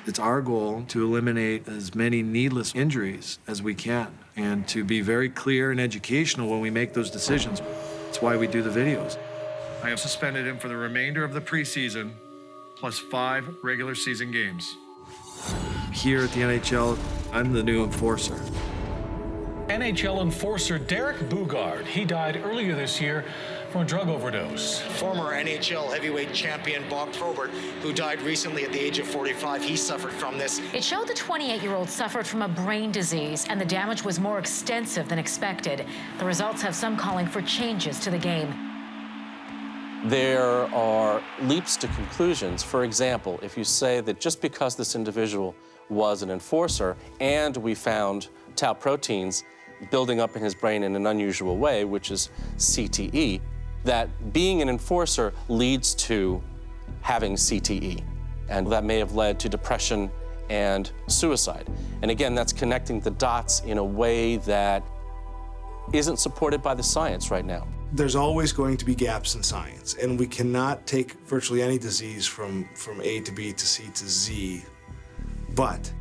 It's our goal to eliminate as many needless injuries as we can and to be very clear and educational when we make those decisions. That's why we do the videos. I have suspended him for the remainder of the preseason, plus 5 regular season games. Here at the NHL, I'm the new enforcer. NHL enforcer Derek Bugard. He died earlier this year from a drug overdose. Former NHL heavyweight champion Bob Probert, who died recently at the age of 45, he suffered from this. It showed the 28-year-old suffered from a brain disease, and the damage was more extensive than expected. The results have some calling for changes to the game. There are leaps to conclusions. For example, if you say that just because this individual was an enforcer and we found tau proteins building up in his brain in an unusual way, which is CTE, that being an enforcer leads to having CTE. And that may have led to depression and suicide. And again, that's connecting the dots in a way that isn't supported by the science right now. There's always going to be gaps in science, and we cannot take virtually any disease from A to B to C to Z, but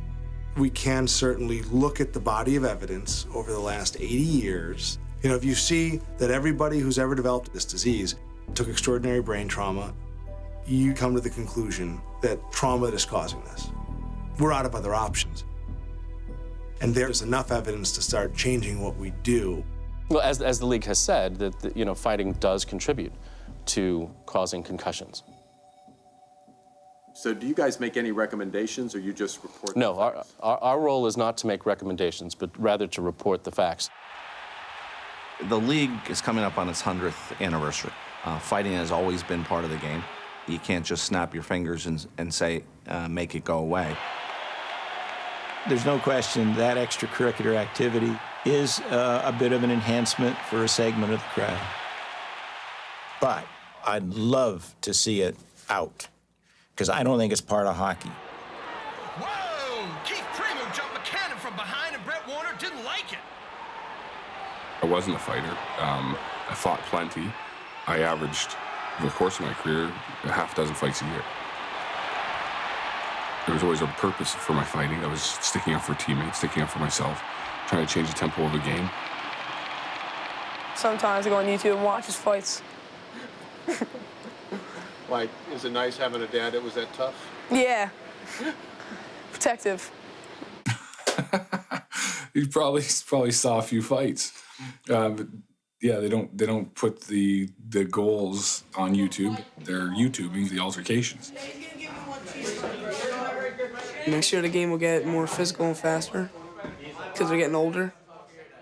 we can certainly look at the body of evidence over the last 80 years. You know, if you see that everybody who's ever developed this disease took extraordinary brain trauma, you come to the conclusion that trauma is causing this. We're out of other options. And there's enough evidence to start changing what we do. Well, as the league has said, that fighting does contribute to causing concussions. So do you guys make any recommendations, or you just report? No, our role is not to make recommendations, but rather to report the facts. The league is coming up on its 100th anniversary. Fighting has always been part of the game. You can't just snap your fingers and say, make it go away. There's no question that extracurricular activity is a bit of an enhancement for a segment of the crowd. But I'd love to see it out, because I don't think it's part of hockey. Whoa! Keith Primo jumped McCannon from behind, and Brett Warner didn't like it. I wasn't a fighter. I fought plenty. I averaged, over the course of my career, a half dozen fights a year. There was always a purpose for my fighting. I was sticking up for teammates, sticking up for myself, trying to change the tempo of the game. Sometimes I go on YouTube and watch his fights. Like, is it nice having a dad that was that tough? Yeah. Protective. You probably saw a few fights. But yeah, they don't put the goals on YouTube. They're YouTubing the altercations. Next year the game will get more physical and faster because we're getting older.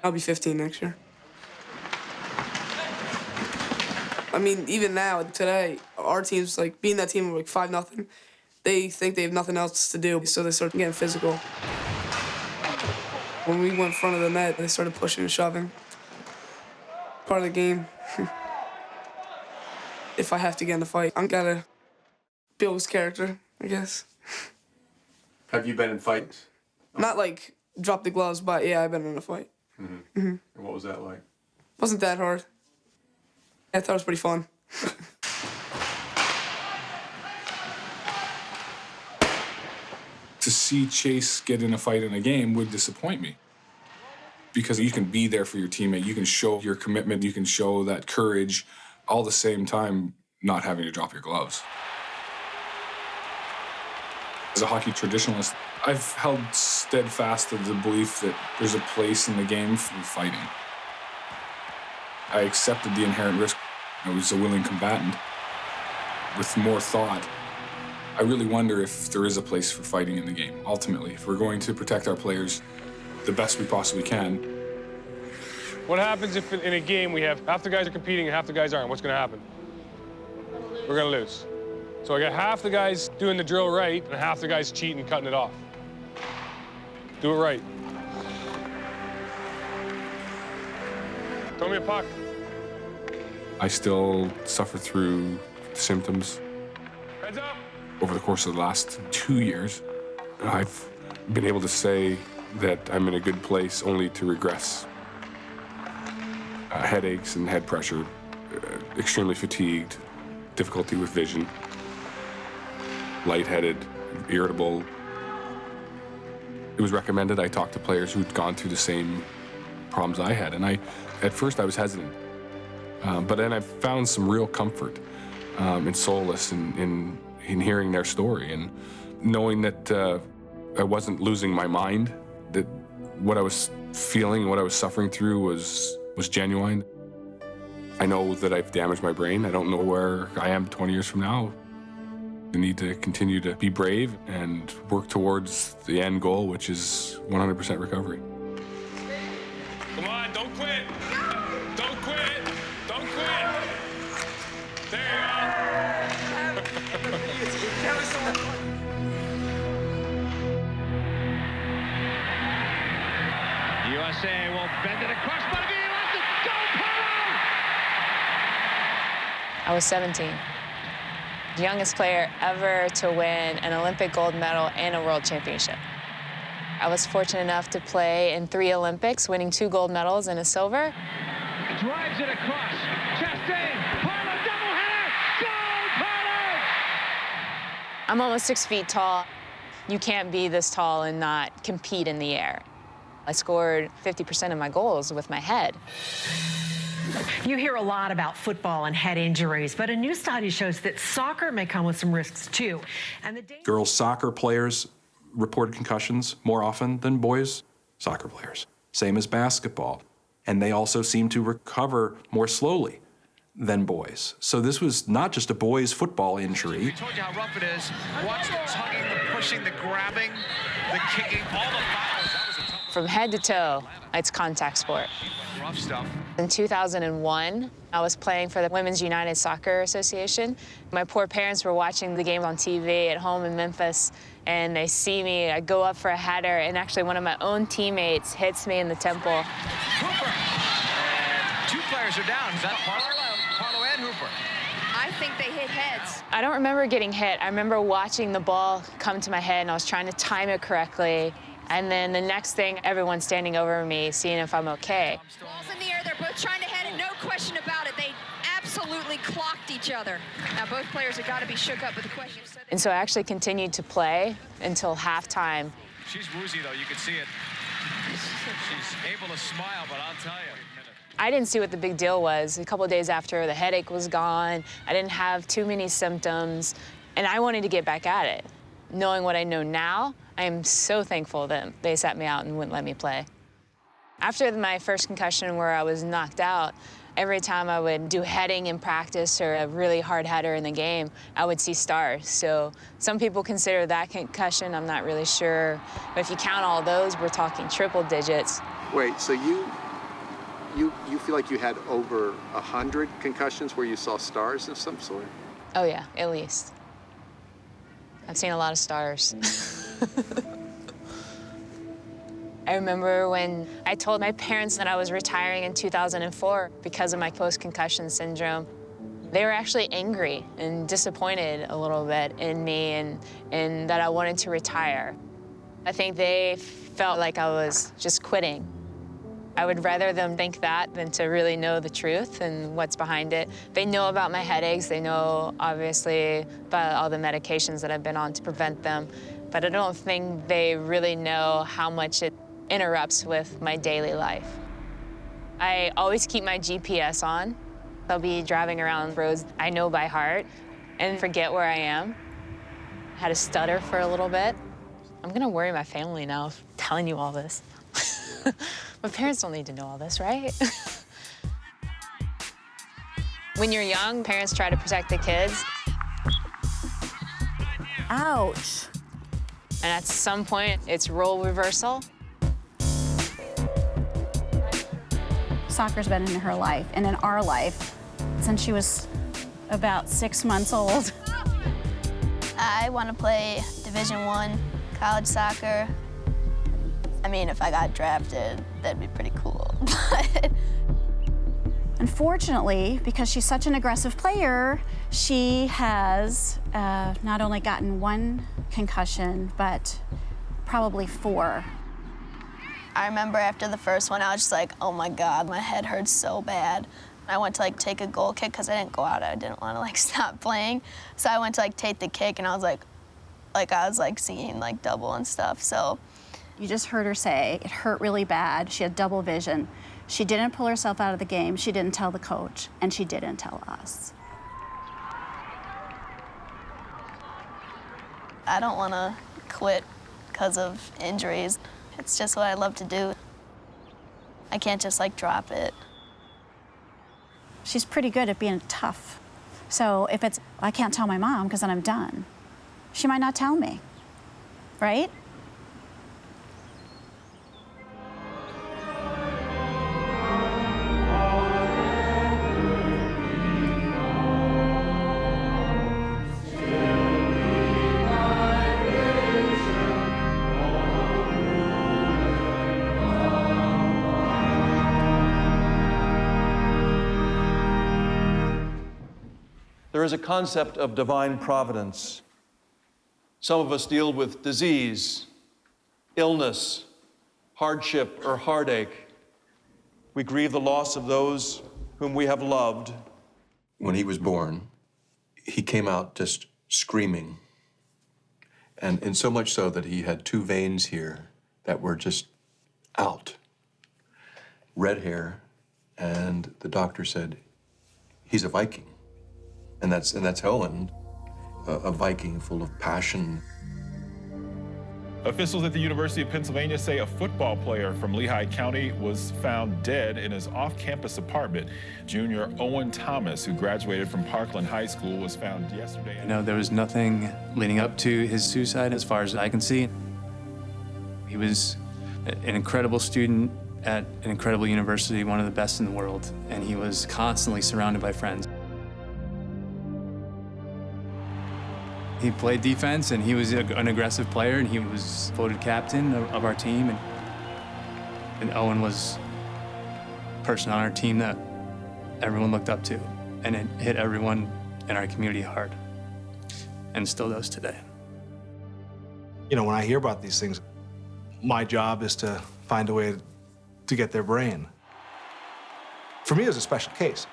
I'll be 15 next year. I mean, even now, today, our team's like, being that team of like 5-0, they think they have nothing else to do, so they start getting physical. When we went in front of the net, they started pushing and shoving. Part of the game. If I have to get in a fight, I'm gotta build his character, I guess. Have you been in fights? Not like drop the gloves, but yeah, I've been in a fight. And what was that like? Wasn't that hard. I thought it was pretty fun. To see Chase get in a fight in a game would disappoint me. Because you can be there for your teammate, you can show your commitment, you can show that courage, all the same time not having to drop your gloves. As a hockey traditionalist, I've held steadfast to the belief that there's a place in the game for fighting. I accepted the inherent risk. I was a willing combatant. With more thought, I really wonder if there is a place for fighting in the game, ultimately. If we're going to protect our players the best we possibly can. What happens if in a game we have half the guys are competing and half the guys aren't? What's going to happen? We're going to lose. So I got half the guys doing the drill right and half the guys cheating, cutting it off. Do it right. Throw me a puck. I still suffer through symptoms. Heads up. Over the course of the last 2 years, I've been able to say that I'm in a good place only to regress. Headaches and head pressure, extremely fatigued, difficulty with vision, lightheaded, irritable. It was recommended I talk to players who'd gone through the same problems I had, and at first I was hesitant. But then I found some real comfort and solace in hearing their story and knowing that I wasn't losing my mind, that what I was feeling, what I was suffering through was genuine. I know that I've damaged my brain. I don't know where I am 20 years from now. I need to continue to be brave and work towards the end goal, which is 100% recovery. Come on, don't quit. Don't quit. Don't quit. There you go. USA will bend it across. Buggy left it. Go, Paulo! I was 17. Youngest player ever to win an Olympic gold medal and a world championship. I was fortunate enough to play in 3 Olympics, winning 2 gold medals and a silver. Drives it across. Chastain. Paulo doubleheader. Go, Paulo! I'm almost 6 feet tall. You can't be this tall and not compete in the air. I scored 50% of my goals with my head. You hear a lot about football and head injuries, but a new study shows that soccer may come with some risks too. And Girls soccer players reported concussions more often than boys soccer players. Same as basketball. And they also seem to recover more slowly than boys. So this was not just a boys' football injury. We told you how rough it is. Watch the tugging, the pushing, the grabbing, the kicking, all the fouls. That was a tough. From head to toe, it's contact sport. Rough stuff. In 2001, I was playing for the Women's United Soccer Association. My poor parents were watching the game on TV at home in Memphis, and they see me. I go up for a header, and actually one of my own teammates hits me in the temple. Hooper. And 2 players are down. Is that Paulo and Hooper? I think they hit heads. I don't remember getting hit. I remember watching the ball come to my head, and I was trying to time it correctly. And then the next thing, everyone's standing over me, seeing if I'm okay. Ball's in the air. They're both trying to head it. No question about it. They absolutely clocked each other. Now, both players have got to be shook up with the question. And so I actually continued to play until halftime. She's woozy, though. You can see it. She's able to smile, but I'll tell you. I didn't see what the big deal was. A couple of days after, the headache was gone. I didn't have too many symptoms, and I wanted to get back at it. Knowing what I know now, I am so thankful that they sat me out and wouldn't let me play. After my first concussion where I was knocked out, every time I would do heading in practice or a really hard header in the game, I would see stars. So some people consider that concussion, I'm not really sure. But if you count all those, we're talking triple digits. Wait, so you feel like you had over 100 concussions where you saw stars of some sort? Oh yeah, at least. I've seen a lot of stars. I remember when I told my parents that I was retiring in 2004 because of my post-concussion syndrome. They were actually angry and disappointed a little bit in me and that I wanted to retire. I think they felt like I was just quitting. I would rather them think that than to really know the truth and what's behind it. They know about my headaches. They know, obviously, about all the medications that I've been on to prevent them. But I don't think they really know how much it interrupts with my daily life. I always keep my GPS on. I'll be driving around roads I know by heart and forget where I am. I had a stutter for a little bit. I'm gonna worry my family now telling you all this. My parents don't need to know all this, right? When you're young, parents try to protect the kids. Ouch. And at some point, it's role reversal. Soccer's been in her life and in our life since she was about 6 months old. I want to play Division I college soccer. I mean, if I got drafted, that'd be pretty cool. But unfortunately, because she's such an aggressive player, she has not only gotten 1 concussion, but probably 4. I remember after the first one, I was just like, oh my God, my head hurts so bad. I went to take a goal kick because I didn't go out. I didn't want to stop playing. So I went to take the kick and I was like seeing double and stuff. So you just heard her say it hurt really bad. She had double vision. She didn't pull herself out of the game. She didn't tell the coach, and she didn't tell us. I don't want to quit because of injuries. It's just what I love to do. I can't just drop it. She's pretty good at being tough. So if it's, I can't tell my mom because then I'm done, she might not tell me, right? There is a concept of divine providence. Some of us deal with disease, illness, hardship, or heartache. We grieve the loss of those whom we have loved. When he was born, he came out just screaming. And so much so that he had 2 veins here that were just out. Red hair, and the doctor said, he's a Viking. And that's Owen, a Viking full of passion. Officials at the University of Pennsylvania say a football player from Lehigh County was found dead in his off-campus apartment. Junior Owen Thomas, who graduated from Parkland High School, was found yesterday. There was nothing leading up to his suicide as far as I can see. He was an incredible student at an incredible university, one of the best in the world, and he was constantly surrounded by friends. He played defense, and he was an aggressive player, and he was voted captain of our team. And Owen was a person on our team that everyone looked up to, and it hit everyone in our community hard, and still does today. When I hear about these things, my job is to find a way to get their brain. For me, it was a special case.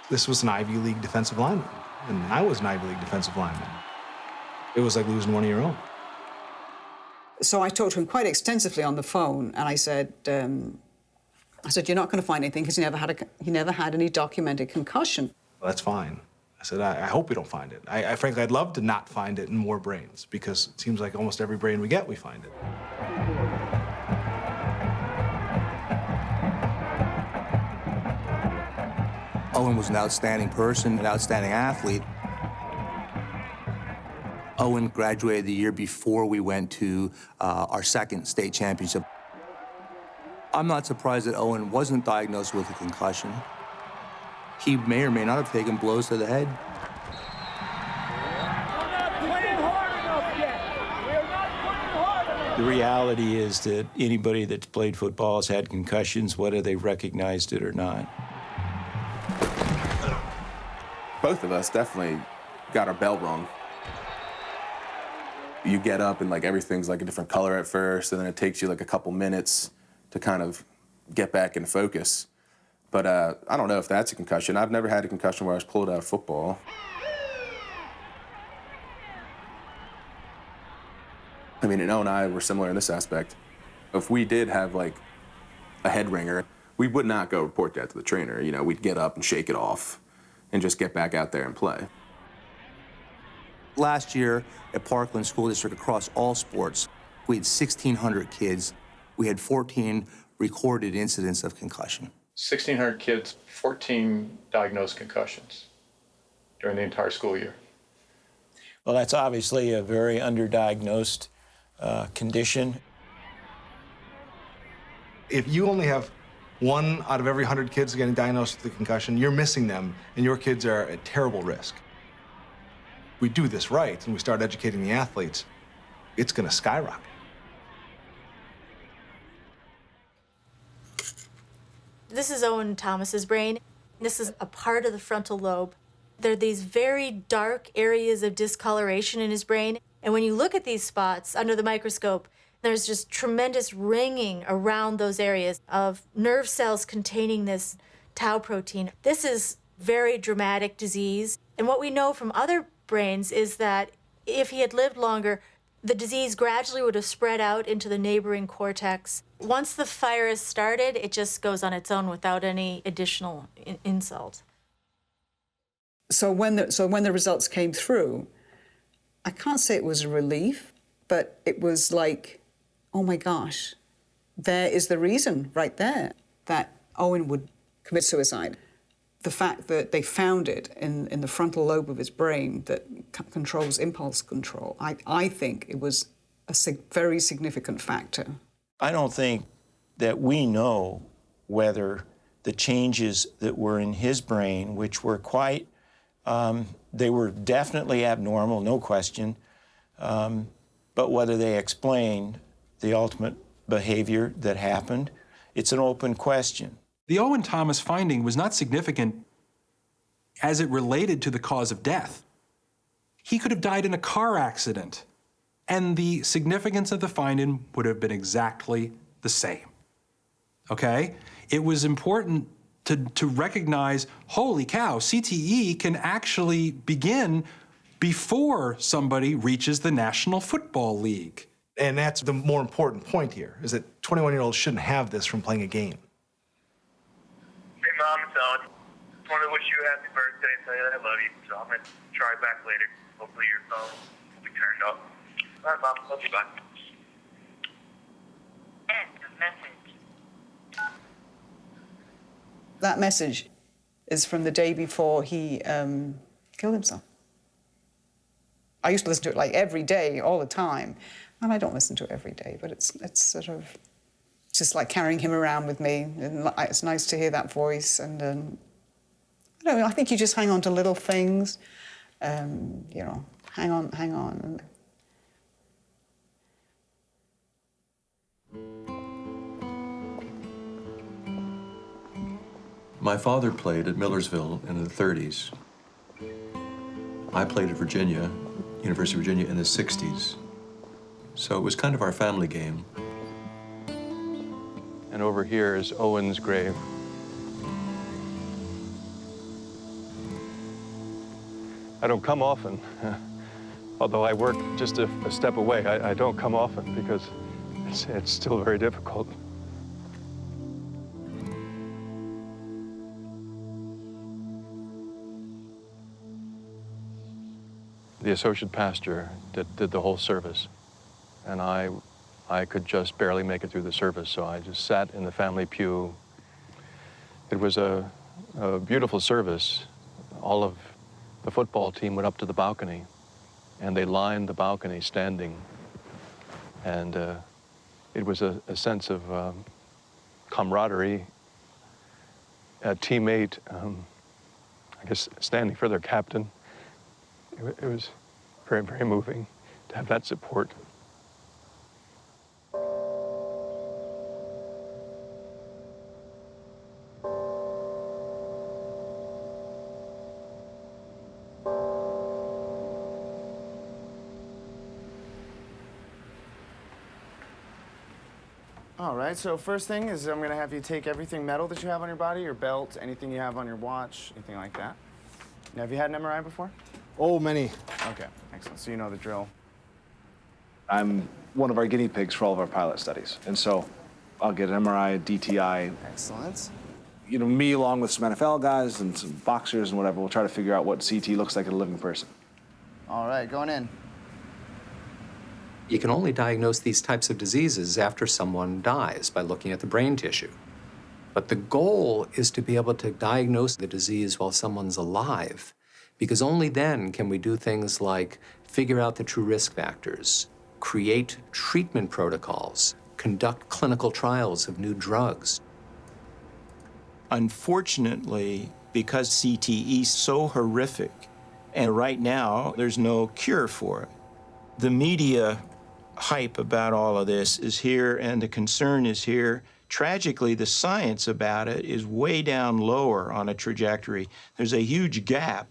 This was an Ivy League defensive lineman, and I was an Ivy League defensive lineman. It was like losing one of your own. So I talked to him quite extensively on the phone, and I said, you're not going to find anything because he never had any documented concussion. Well, that's fine. I said, I hope we don't find it. Frankly, I'd love to not find it in more brains, because it seems like almost every brain we get, we find it. Owen was an outstanding person, an outstanding athlete. Owen graduated the year before we went to our 2nd state championship. I'm not surprised that Owen wasn't diagnosed with a concussion. He may or may not have taken blows to the head. The reality is that anybody that's played football has had concussions, whether they've recognized it or not. Both of us definitely got our bell rung. You get up and like everything's like a different color at first, and then it takes you like a couple minutes to kind of get back in focus. But I don't know if that's a concussion. I've never had a concussion where I was pulled out of football. I mean, Owen and I were similar in this aspect. If we did have like a head ringer, we would not go report that to the trainer. You know, we'd get up and shake it off and just get back out there and play. Last year at Parkland School District across all sports, we had 1,600 kids. We had 14 recorded incidents of concussion. 1,600 kids, 14 diagnosed concussions during the entire school year. Well, that's obviously a very underdiagnosed condition. If you only have 1 out of every 100 kids getting diagnosed with a concussion, you're missing them, and your kids are at terrible risk. We do this right, and we start educating the athletes, it's going to skyrocket. This is Owen Thomas's brain. This is a part of the frontal lobe. There are these very dark areas of discoloration in his brain. And when you look at these spots under the microscope, there's just tremendous ringing around those areas of nerve cells containing this tau protein. This is very dramatic disease. And what we know from other brains is that if he had lived longer, the disease gradually would have spread out into the neighboring cortex. Once the fire is started, it just goes on its own without any additional insult. So when the results came through, I can't say it was a relief, but it was like, oh my gosh, there is the reason right there that Owen would commit suicide. The fact that they found it in the frontal lobe of his brain that controls impulse control, I think it was a very significant factor. I don't think that we know whether the changes that were in his brain, which were quite, they were definitely abnormal, no question, but whether they explained the ultimate behavior that happened, it's an open question. The Owen Thomas finding was not significant as it related to the cause of death. He could have died in a car accident, and the significance of the finding would have been exactly the same. Okay? It was important to recognize, holy cow, CTE can actually begin before somebody reaches the National Football League. And that's the more important point here, is that 21-year-olds shouldn't have this from playing a game. Hey, Mom, it's Owen. Just wanted to wish you a happy birthday and tell you that I love you. So I'm going to try back later. Hopefully your phone will be turned up. All right, Mom. Love you. Bye. End of message. That message is from the day before he killed himself. I used to listen to it like every day, all the time. And I don't listen to it every day, but it's sort of just like carrying him around with me. And it's nice to hear that voice. And I don't know, I think you just hang on to little things. You know, hang on. My father played at Millersville in the 30s. I played at Virginia, University of Virginia, in the 60s. So it was kind of our family game. And over here is Owen's grave. I don't come often, although I work just a step away. I don't come often because it's still very difficult. The associate pastor did the whole service, and I could just barely make it through the service, so I just sat in the family pew. It was a beautiful service. All of the football team went up to the balcony, and they lined the balcony standing, and it was a sense of camaraderie, a teammate, I guess, standing for their captain. It was very, very moving to have that support. All right, so first thing is I'm gonna have you take everything metal that you have on your body, your belt, anything you have on your watch, anything like that. Now, have you had an MRI before? Oh, many. Okay, excellent. So you know the drill. I'm one of our guinea pigs for all of our pilot studies. And so I'll get an MRI, DTI. Excellent. You know, me along with some NFL guys and some boxers and whatever, we'll try to figure out what CT looks like in a living person. All right, going in. You can only diagnose these types of diseases after someone dies by looking at the brain tissue. But the goal is to be able to diagnose the disease while someone's alive, because only then can we do things like figure out the true risk factors, create treatment protocols, conduct clinical trials of new drugs. Unfortunately, because CTE is so horrific, and right now there's no cure for it, the media hype about all of this is here and the concern is here. Tragically, the science about it is way down lower on a trajectory. There's a huge gap.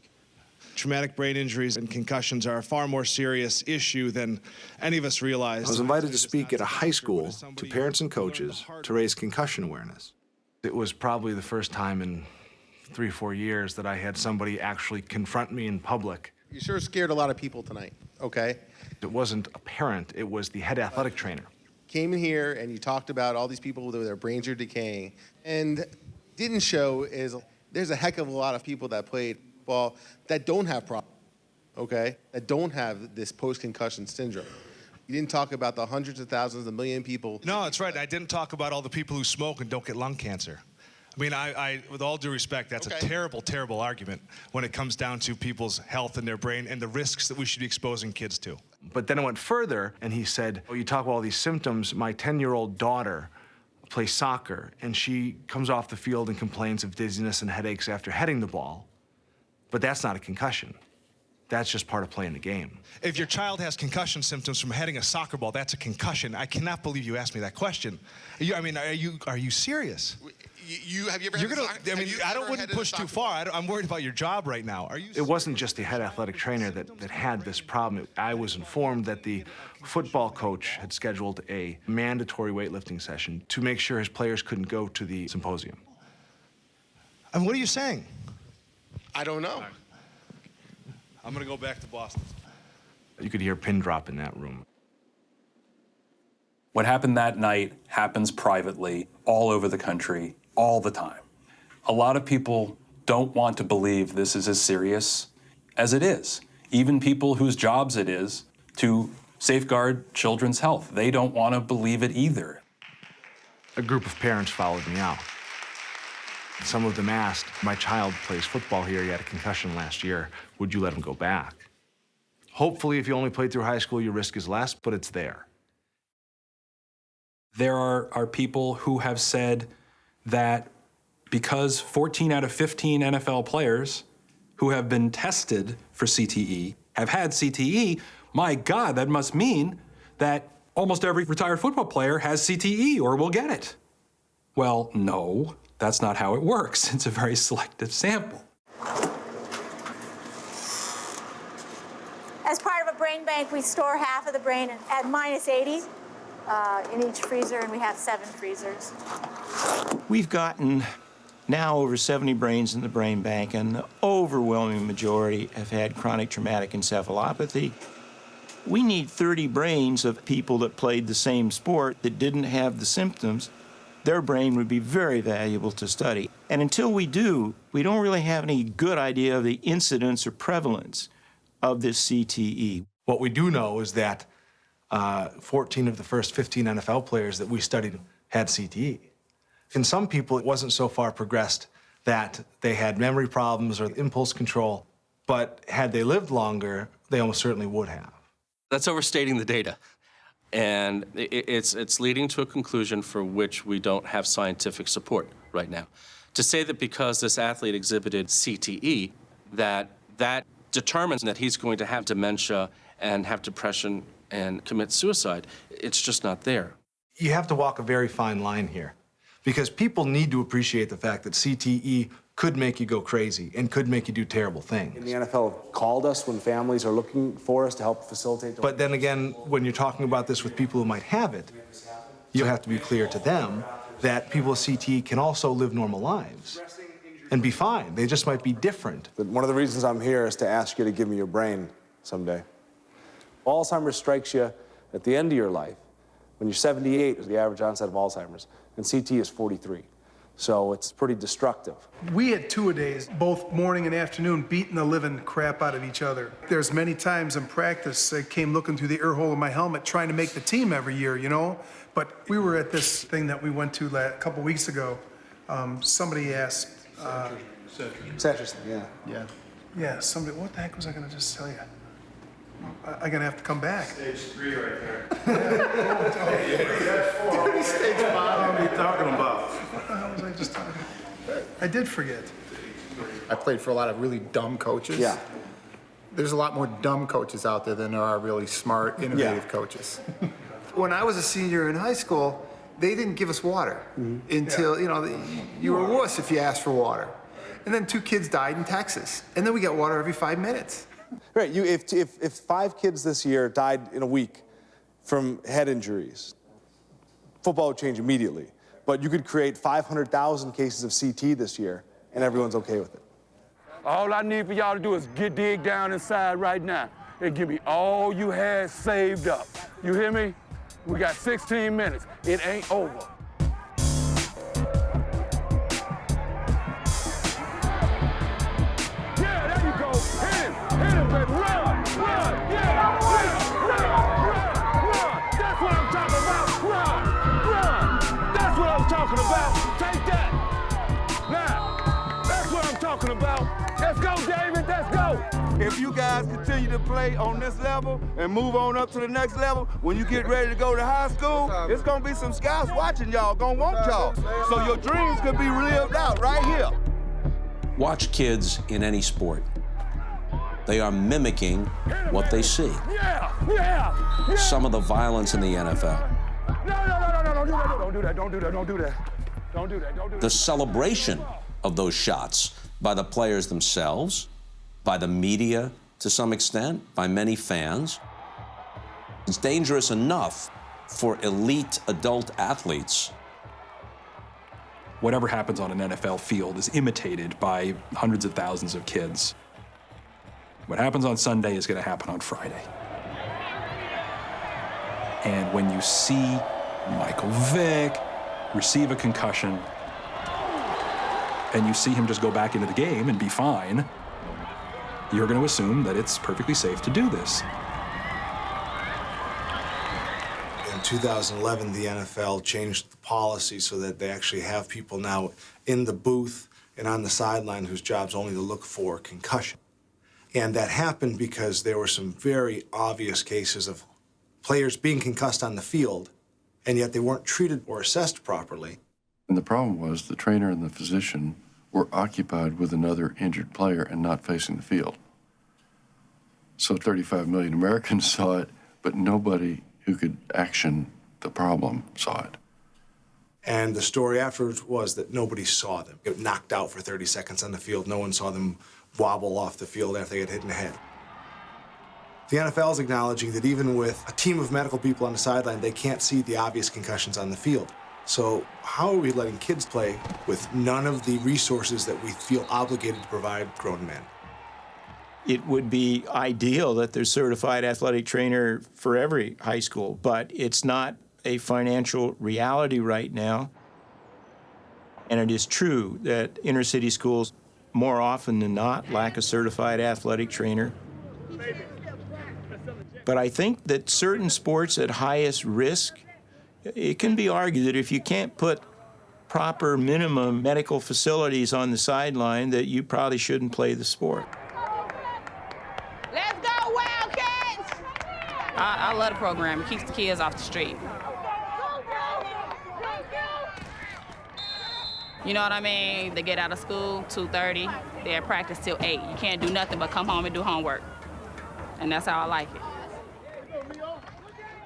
Traumatic brain injuries and concussions are a far more serious issue than any of us realize. I was invited to speak at a high school to parents and coaches to raise concussion awareness. It was probably the first time in 3 or 4 years that I had somebody actually confront me in public. You sure scared a lot of people tonight, okay? It wasn't a parent, it was the head athletic trainer. Came in here and you talked about all these people with their brains are decaying, and didn't show is there's a heck of a lot of people that played football that don't have problems, okay? That don't have this post-concussion syndrome. You didn't talk about the hundreds of thousands, a million people. No, that's right. I didn't talk about all the people who smoke and don't get lung cancer. I mean, I with all due respect, that's a terrible, terrible argument when it comes down to people's health and their brain and the risks that we should be exposing kids to. But then it went further, and he said, oh, you talk about all these symptoms. My 10-year-old daughter plays soccer, and she comes off the field and complains of dizziness and headaches after heading the ball. But that's not a concussion. That's just part of playing the game. If your child has concussion symptoms from heading a soccer ball, that's a concussion. I cannot believe you asked me that question. Are you serious? Have you ever had a soccer? I mean, I wouldn't push too far. I'm worried about your job right now. It wasn't just the head athletic trainer that had this problem. I was informed that the football coach had scheduled a mandatory weightlifting session to make sure his players couldn't go to the symposium. And what are you saying? I don't know. I'm gonna go back to Boston. You could hear a pin drop in that room. What happened that night happens privately all over the country, all the time. A lot of people don't want to believe this is as serious as it is. Even people whose jobs it is to safeguard children's health. They don't want to believe it either. A group of parents followed me out. Some of them asked, my child plays football here, he had a concussion last year, would you let him go back? Hopefully, if you only played through high school, your risk is less, but it's there. There are people who have said that because 14 out of 15 NFL players who have been tested for CTE have had CTE, my God, that must mean that almost every retired football player has CTE or will get it. Well, no, that's not how it works. It's a very selective sample. As part of a brain bank, we store half of the brain at -80 in each freezer, and we have 7 freezers. We've gotten now over 70 brains in the brain bank, and the overwhelming majority have had chronic traumatic encephalopathy. We need 30 brains of people that played the same sport that didn't have the symptoms. Their brain would be very valuable to study. And until we do, we don't really have any good idea of the incidence or prevalence of this CTE. What we do know is that 14 of the first 15 NFL players that we studied had CTE. In some people, it wasn't so far progressed that they had memory problems or impulse control, but had they lived longer, they almost certainly would have. That's overstating the data. And it's leading to a conclusion for which we don't have scientific support right now. To say that because this athlete exhibited CTE, that determines that he's going to have dementia and have depression and commit suicide, it's just not there. You have to walk a very fine line here, because people need to appreciate the fact that CTE could make you go crazy and could make you do terrible things. And the NFL called us when families are looking for us to help facilitate. But then again, when you're talking about this with people who might have it, You have to be clear to them that people with CTE can also live normal lives and be fine. They just might be different. But one of the reasons I'm here is to ask you to give me your brain someday. Alzheimer's strikes you at the end of your life. When you're 78 is the average onset of Alzheimer's, and CTE is 43. So it's pretty destructive. We had two-a-days, both morning and afternoon, beating the living crap out of each other. There's many times in practice I came looking through the air hole of my helmet trying to make the team every year, you know? But we were at this thing that we went to a couple weeks ago. Somebody asked... Satchers, yeah. Yeah. Yeah, somebody, what the heck was I gonna just tell you? I'm gonna have to come back. Stage 3 right there. Stage 5. What are you talking about? What the hell was I just talking about? I did forget. I played for a lot of really dumb coaches. Yeah. There's a lot more dumb coaches out there than there are really smart, innovative coaches. When I was a senior in high school, they didn't give us water until, you know, you were a wuss if you asked for water. And then 2 kids died in Texas. And then we got water every 5 minutes. Right, if 5 kids this year died in a week from head injuries, football would change immediately. But you could create 500,000 cases of CT this year, and everyone's okay with it. All I need for y'all to do is dig down inside right now and give me all you had saved up. You hear me? We got 16 minutes. It ain't over. Yeah, there you go. Hit him, baby. Run, yeah. Run. That's what I'm talking about. Run. That's what I'm talking about. Take that. Now, that's what I'm talking about. Let's go, David, let's go. If you guys continue to play on this level and move on up to the next level, when you get ready to go to high school, it's gonna be some scouts watching y'all, gonna want y'all. So your dreams could be lived out right here. Watch kids in any sport. They are mimicking what they see. Yeah. Some of the violence in the NFL. No, don't do that. The celebration of those shots by the players themselves, by the media to some extent, by many fans. It's dangerous enough for elite adult athletes. Whatever happens on an NFL field is imitated by hundreds of thousands of kids. What happens on Sunday is going to happen on Friday. And when you see Michael Vick receive a concussion, and you see him just go back into the game and be fine, you're going to assume that it's perfectly safe to do this. In 2011, the NFL changed the policy so that they actually have people now in the booth and on the sideline whose job's only to look for concussion. And that happened because there were some very obvious cases of players being concussed on the field, and yet they weren't treated or assessed properly. And the problem was the trainer and the physician were occupied with another injured player and not facing the field. So 35 million Americans saw it, but nobody who could action the problem saw it. And the story afterwards was that nobody saw them get knocked out for 30 seconds on the field. No one saw them wobble off the field after they get hit in the head. The NFL is acknowledging that even with a team of medical people on the sideline, they can't see the obvious concussions on the field. So how are we letting kids play with none of the resources that we feel obligated to provide grown men? It would be ideal that there's a certified athletic trainer for every high school, but it's not a financial reality right now. And it is true that inner city schools, more often than not, lack a certified athletic trainer. But I think that certain sports at highest risk, it can be argued that if you can't put proper minimum medical facilities on the sideline, that you probably shouldn't play the sport. Let's go, Wildcats! I love the program. It keeps the kids off the street. You know what I mean? They get out of school 2:30. They're at practice till 8. You can't do nothing but come home and do homework. And that's how I like it.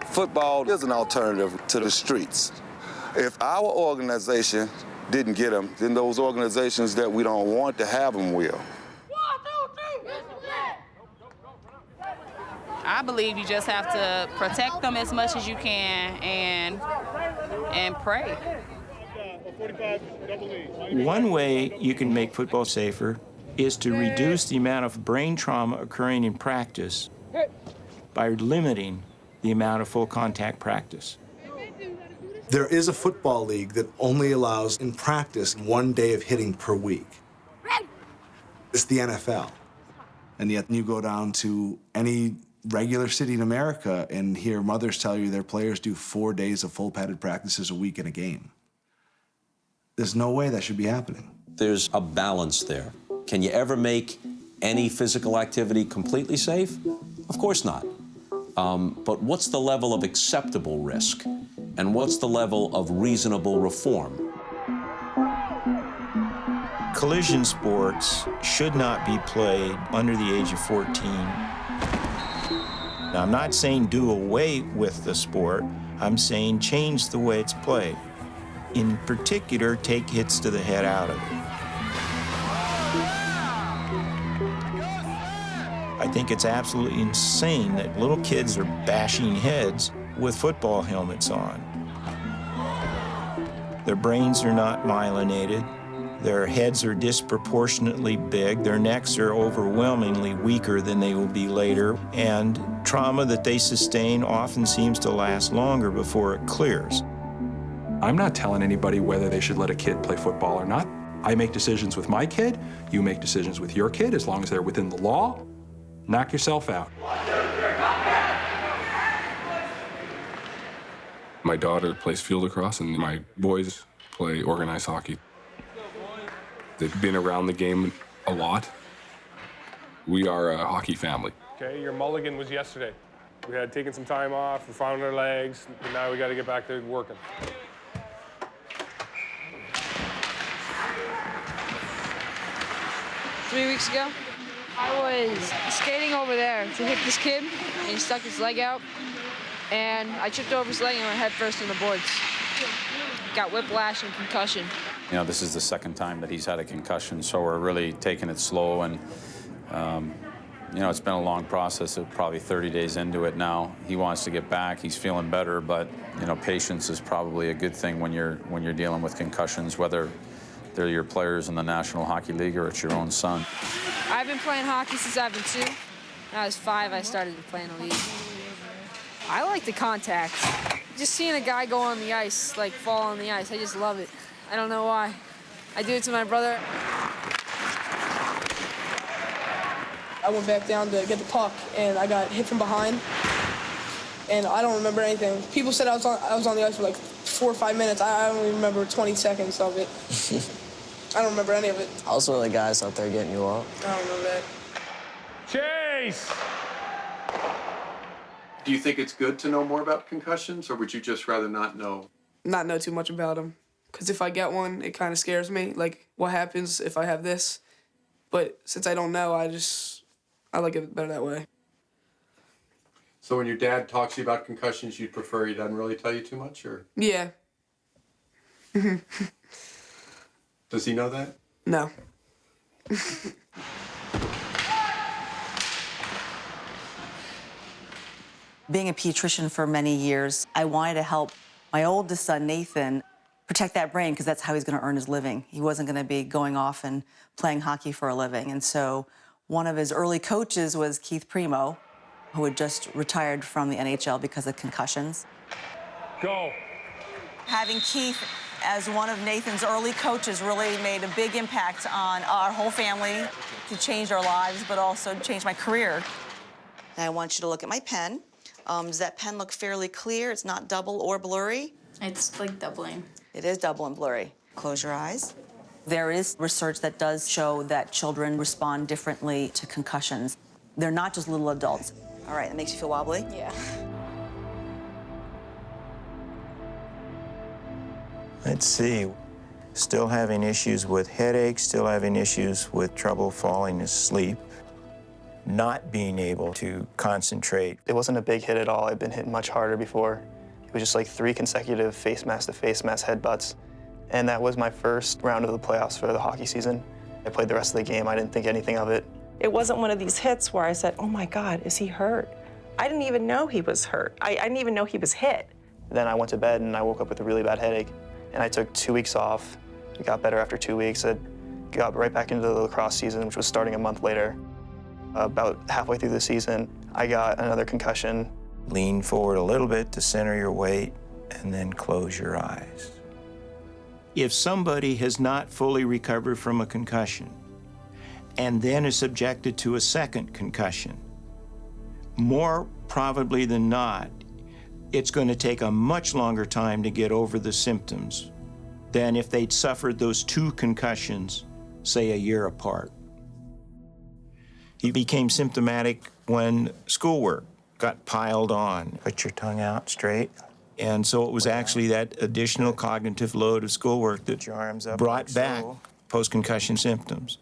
Football is an alternative to the streets. If our organization didn't get them, then those organizations that we don't want to have them will. I believe you just have to protect them as much as you can and pray. One way you can make football safer is to reduce the amount of brain trauma occurring in practice by limiting the amount of full contact practice. There is a football league that only allows, in practice, 1 day of hitting per week. It's the NFL. And yet you go down to any regular city in America and hear mothers tell you their players do 4 days of full padded practices a week in a game. There's no way that should be happening. There's a balance there. Can you ever make any physical activity completely safe? Of course not. But what's the level of acceptable risk? And what's the level of reasonable reform? Collision sports should not be played under the age of 14. Now, I'm not saying do away with the sport. I'm saying change the way it's played. In particular, take hits to the head out of it. I think it's absolutely insane that little kids are bashing heads with football helmets on. Their brains are not myelinated. Their heads are disproportionately big. Their necks are overwhelmingly weaker than they will be later. And trauma that they sustain often seems to last longer before it clears. I'm not telling anybody whether they should let a kid play football or not. I make decisions with my kid. You make decisions with your kid, as long as they're within the law. Knock yourself out. My daughter plays field lacrosse, and my boys play organized hockey. They've been around the game a lot. We are a hockey family. Okay, your mulligan was yesterday. We had taken some time off, we found our legs, and now we got to get back to working. 3 weeks ago, I was skating over there to hit this kid, and he stuck his leg out, and I tripped over his leg and went head first in the boards. Got whiplash and concussion. You know, this is the second time that he's had a concussion, so we're really taking it slow, and you know, it's been a long process. Of probably 30 days into it now. He wants to get back. He's feeling better, but you know, patience is probably a good thing when you're dealing with concussions, whether they're your players in the National Hockey League or it's your own son. I've been playing hockey since I've been 2. When I was 5, I started to play in the league. I like the contact. Just seeing a guy go on the ice, like fall on the ice, I just love it. I don't know why. I do it to my brother. I went back down to get the puck, and I got hit from behind, and I don't remember anything. People said I was on the ice for like 4 or 5 minutes. I don't even remember 20 seconds of it. I don't remember any of it. I was one of the guys out there getting you up. I don't remember that. Chase! Do you think it's good to know more about concussions, or would you just rather not know? Not know too much about them, because if I get one, it kind of scares me. Like, what happens if I have this? But since I don't know, I like it better that way. So when your dad talks to you about concussions, you'd prefer he doesn't really tell you too much, or? Yeah. Does he know that? No. Being a pediatrician for many years, I wanted to help my oldest son, Nathan, protect that brain, because that's how he's going to earn his living. He wasn't going to be going off and playing hockey for a living. And so one of his early coaches was Keith Primo, who had just retired from the NHL because of concussions. Go. Having Keith as one of Nathan's early coaches really made a big impact on our whole family. He changed our lives, but also changed my career. Now I want you to look at my pen. Does that pen look fairly clear? It's not double or blurry? It's like doubling. It is double and blurry. Close your eyes. There is research that does show that children respond differently to concussions. They're not just little adults. All right, that makes you feel wobbly? Yeah. Let's see. Still having issues with headaches, still having issues with trouble falling asleep, not being able to concentrate. It wasn't a big hit at all. I'd been hit much harder before. It was just like 3 consecutive face mask to face mask headbutts. And that was my first round of the playoffs for the hockey season. I played the rest of the game. I didn't think anything of it. It wasn't one of these hits where I said, oh my God, is he hurt? I didn't even know he was hurt. I didn't even know he was hit. Then I went to bed and I woke up with a really bad headache. And I took 2 weeks off. It got better after 2 weeks. I got right back into the lacrosse season, which was starting a month later. About halfway through the season, I got another concussion. Lean forward a little bit to center your weight, and then close your eyes. If somebody has not fully recovered from a concussion and then is subjected to a second concussion, more probably than not, it's going to take a much longer time to get over the symptoms than if they'd suffered those 2 concussions, say, a year apart. He became symptomatic when schoolwork got piled on. Put your tongue out straight. And so it was actually that additional cognitive load of schoolwork that brought back post-concussion symptoms.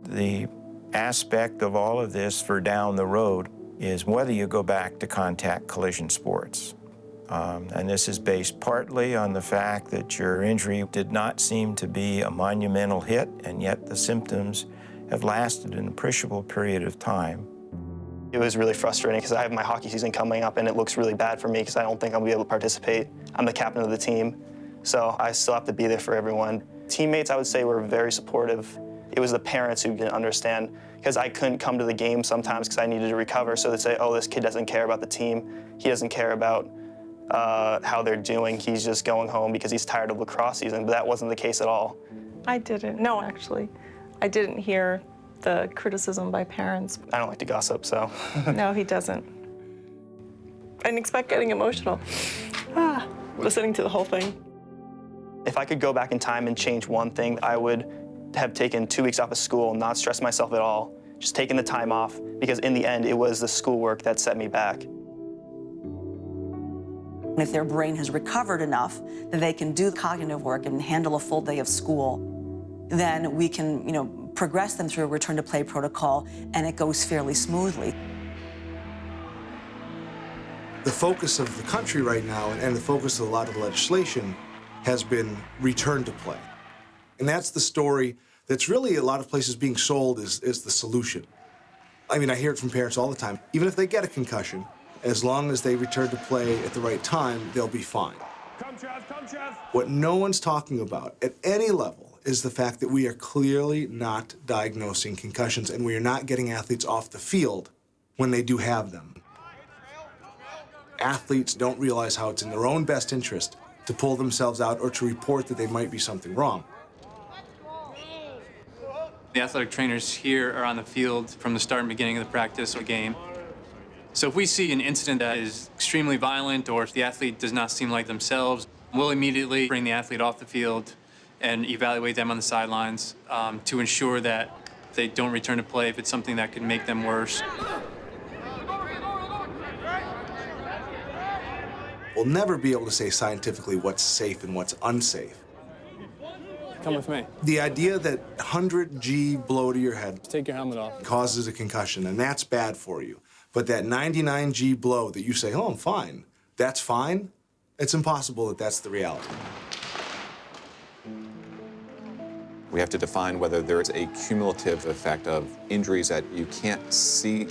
The aspect of all of this for down the road is whether you go back to contact collision sports. And this is based partly on the fact that your injury did not seem to be a monumental hit, and yet the symptoms have lasted an appreciable period of time. It was really frustrating because I have my hockey season coming up and it looks really bad for me because I don't think I'll be able to participate. I'm the captain of the team, so I still have to be there for everyone. Teammates, I would say, were very supportive. It was the parents who didn't understand because I couldn't come to the game sometimes because I needed to recover, so they'd say, oh, this kid doesn't care about the team. He doesn't care about how they're doing. He's just going home because he's tired of lacrosse season, but that wasn't the case at all. I didn't. No, actually. I didn't hear the criticism by parents. I don't like to gossip, so. No, he doesn't. I didn't expect getting emotional. Listening to the whole thing. If I could go back in time and change one thing, I would have taken 2 weeks off of school, not stress myself at all, just taking the time off, because in the end, it was the schoolwork that set me back. If their brain has recovered enough that they can do cognitive work and handle a full day of school, then we can, progress them through a return to play protocol, and it goes fairly smoothly. The focus of the country right now, and the focus of a lot of the legislation, has been return to play. And that's the story that's really a lot of places being sold as the solution. I mean, I hear it from parents all the time. Even if they get a concussion, as long as they return to play at the right time, they'll be fine. Come, Trev, come, Trev. What no one's talking about at any level is the fact that we are clearly not diagnosing concussions, and we are not getting athletes off the field when they do have them. Athletes don't realize how it's in their own best interest to pull themselves out or to report that there might be something wrong. The athletic trainers here are on the field from the start and beginning of the practice or game. So if we see an incident that is extremely violent, or if the athlete does not seem like themselves, we'll immediately bring the athlete off the field and evaluate them on the sidelines to ensure that they don't return to play if it's something that could make them worse. We'll never be able to say scientifically what's safe and what's unsafe. Come with me. The idea that 100 G blow to your head Take your helmet off. causes a concussion, and that's bad for you. But that 99 G blow that you say, oh, I'm fine, that's fine, it's impossible that that's the reality. We have to define whether there is a cumulative effect of injuries that you can't see.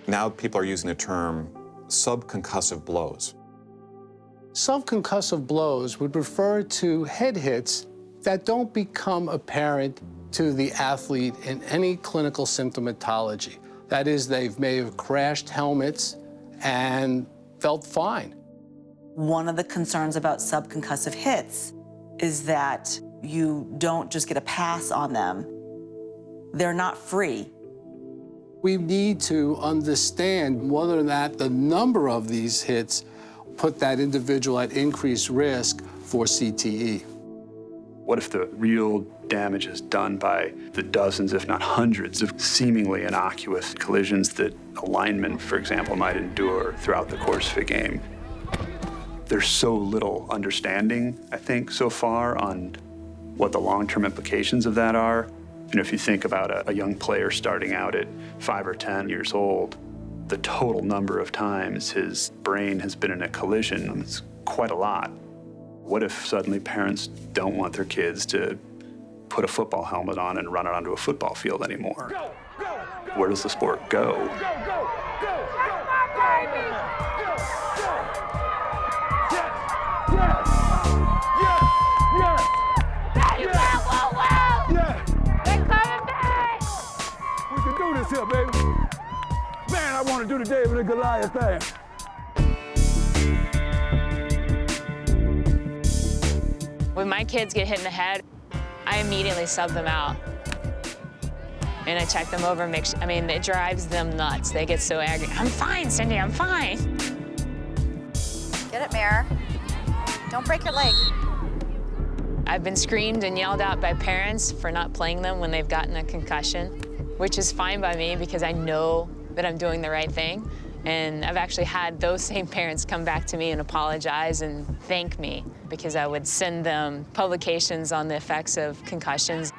Now people are using the term subconcussive blows. Subconcussive blows would refer to head hits that don't become apparent to the athlete in any clinical symptomatology. That is, they may have crashed helmets and felt fine. One of the concerns about subconcussive hits is that you don't just get a pass on them. They're not free. We need to understand whether or not the number of these hits put that individual at increased risk for CTE. What if the real damage is done by the dozens, if not hundreds, of seemingly innocuous collisions that a lineman, for example, might endure throughout the course of a game? There's so little understanding, I think, so far on what the long-term implications of that are. And if you think about a young player starting out at 5 or 10 years old, the total number of times his brain has been in a collision is quite a lot. What if suddenly parents don't want their kids to put a football helmet on and run it onto a football field anymore? Where does the sport go? We can do this here, baby. Man, I want to do the David and Goliath thing. When my kids get hit in the head, I immediately sub them out. And I check them over, it drives them nuts. They get so angry. I'm fine, Cindy, I'm fine. Get it, Mare. Don't break your leg. I've been screamed and yelled at by parents for not playing them when they've gotten a concussion, which is fine by me because I know that I'm doing the right thing. And I've actually had those same parents come back to me and apologize and thank me because I would send them publications on the effects of concussions.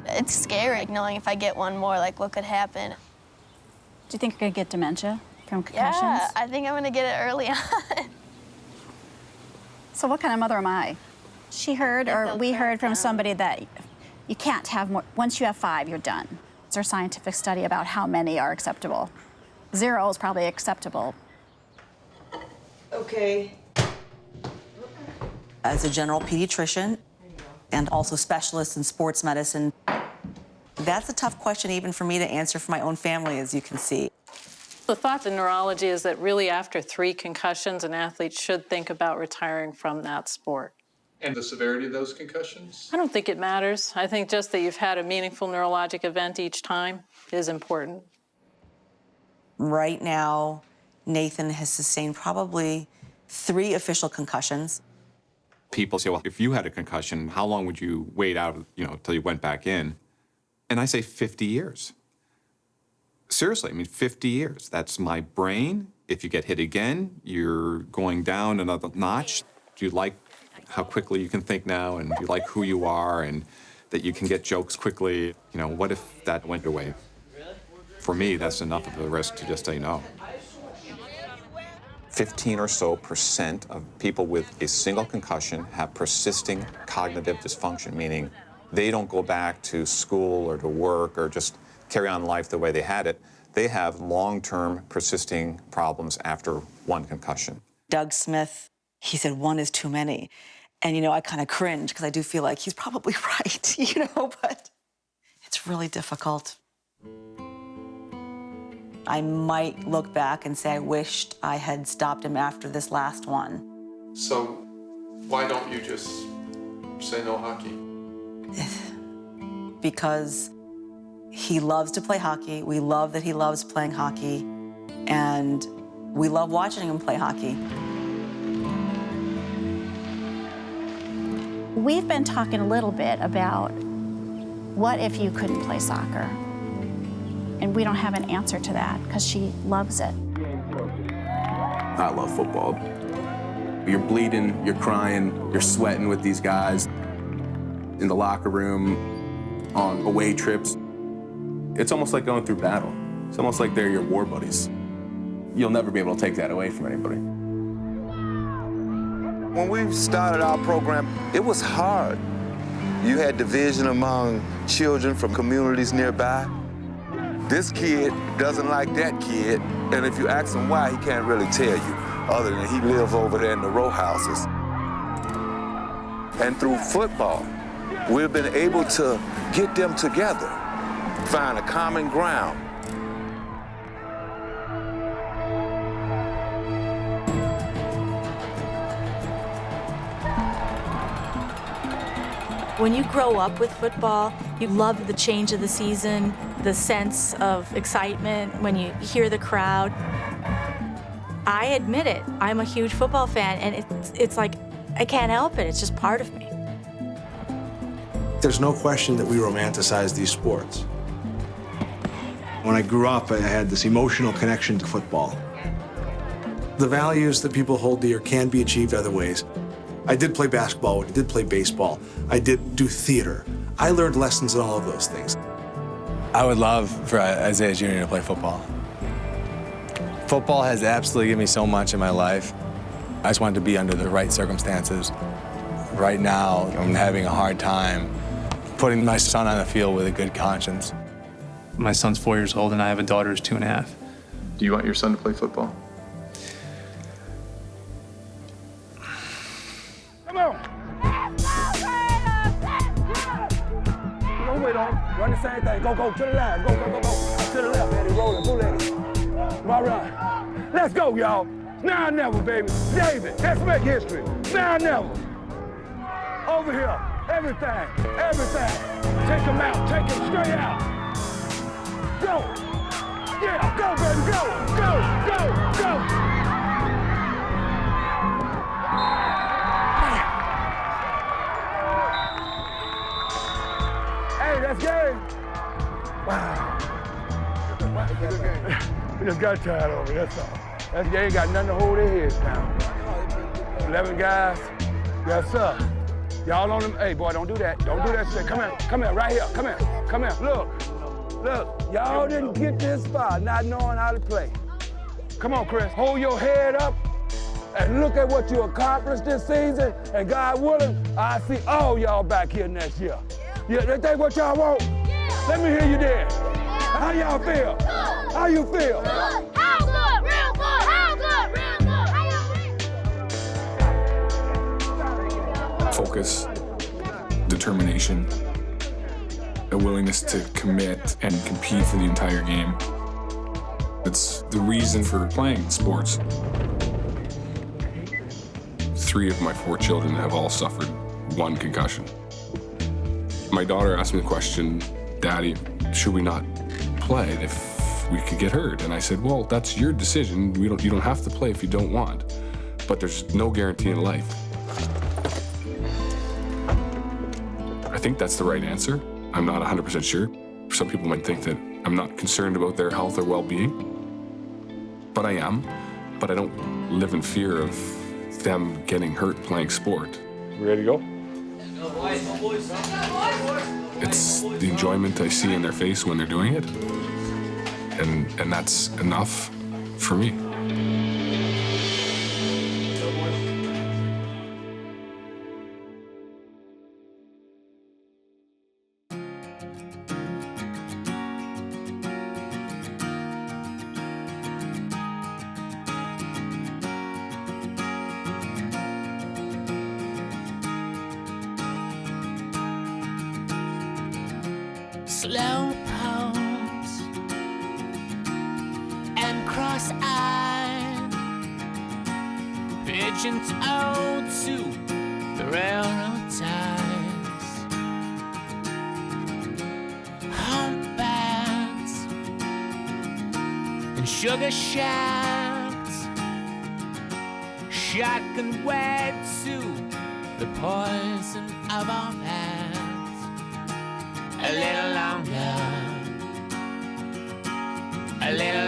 It's scary knowing if I get one more, like what could happen. Do you think you're gonna get dementia from concussions? Yeah, I think I'm gonna get it early on. So what kind of mother am I? She heard, or we heard from somebody that you can't have more, once you have 5, you're done. Is there a scientific study about how many are acceptable? 0 is probably acceptable. Okay. As a general pediatrician and also specialist in sports medicine, that's a tough question even for me to answer for my own family, as you can see. The thought in neurology is that really after 3 concussions, an athlete should think about retiring from that sport. And the severity of those concussions? I don't think it matters. I think just that you've had a meaningful neurologic event each time is important. Right now, Nathan has sustained probably 3 official concussions. People say, well, if you had a concussion, how long would you wait out, till you went back in? And I say 50 years. Seriously, 50 years. That's my brain. If you get hit again, you're going down another notch. Do you like how quickly you can think now, and do you like who you are, and that you can get jokes quickly? What if that went away? For me, that's enough of a risk to just say no. 15% or so of people with a single concussion have persisting cognitive dysfunction, meaning they don't go back to school or to work or just carry on life the way they had it. They have long-term persisting problems after 1 concussion. Doug Smith, he said 1 is too many. And, I kind of cringe because I do feel like he's probably right, but it's really difficult. I might look back and say I wished I had stopped him after this last one. So why don't you just say no hockey? Because he loves to play hockey. We love that he loves playing hockey. And we love watching him play hockey. We've been talking a little bit about what if you couldn't play soccer? And we don't have an answer to that because she loves it. I love football. You're bleeding, you're crying, you're sweating with these guys in the locker room, on away trips. It's almost like going through battle. It's almost like they're your war buddies. You'll never be able to take that away from anybody. When we started our program, it was hard. You had division among children from communities nearby. This kid doesn't like that kid, and if you ask him why, he can't really tell you, other than he lives over there in the row houses. And through football, we've been able to get them together, find a common ground. When you grow up with football, you love the change of the season, the sense of excitement when you hear the crowd. I admit it, I'm a huge football fan, and it's like, I can't help it, it's just part of me. There's no question that we romanticize these sports. When I grew up, I had this emotional connection to football. The values that people hold dear can be achieved other ways. I did play basketball, I did play baseball, I did do theater. I learned lessons in all of those things. I would love for Isaiah Jr. to play football. Football has absolutely given me so much in my life. I just wanted to be under the right circumstances. Right now, I'm having a hard time putting my son on the field with a good conscience. My son's 4 years old, and I have a daughter who's 2.5. Do you want your son to play football? Come on. Don't wait on him. Run the same thing. Go to the left. Go. To the left, Eddie. Rolling, two-legged. All right. Let's go, y'all. Now or never, baby. David, let's make history. Now or never. Over here. Everything. Take him out. Take him straight out. Go. Yeah, go, baby. Go. Hey, that's game. Wow. We just got tired of it, that's all. That's game, ain't got nothing to hold their heads down. 11 guys. Yes, sir. Y'all on them. Hey, boy, don't do that. Don't do that shit. Come here, right here. Come here. Look. Y'all didn't get this far not knowing how to play. Come on, Chris. Hold your head up and look at what you accomplished this season. And God willing, I see all y'all back here next year. Yeah, that's what y'all want? Let me hear you there. How y'all feel? How you feel? How good? Real good. How good? Real good. Focus, determination, a willingness to commit and compete for the entire game. It's the reason for playing sports. 3 of my 4 children have all suffered 1 concussion. My daughter asked me the question, Daddy, should we not play if we could get hurt? And I said, well, that's your decision. You don't have to play if you don't want. But there's no guarantee in life. I think that's the right answer. I'm not 100% sure. Some people might think that I'm not concerned about their health or well-being. But I am. But I don't live in fear of them getting hurt playing sport. Ready to go? It's the enjoyment I see in their face when they're doing it. And that's enough for me. Slow pose and cross-eyed, pigeon-toed to the railroad ties, humpbacks and sugar shacks, shotgun wed to the poison of our past. A little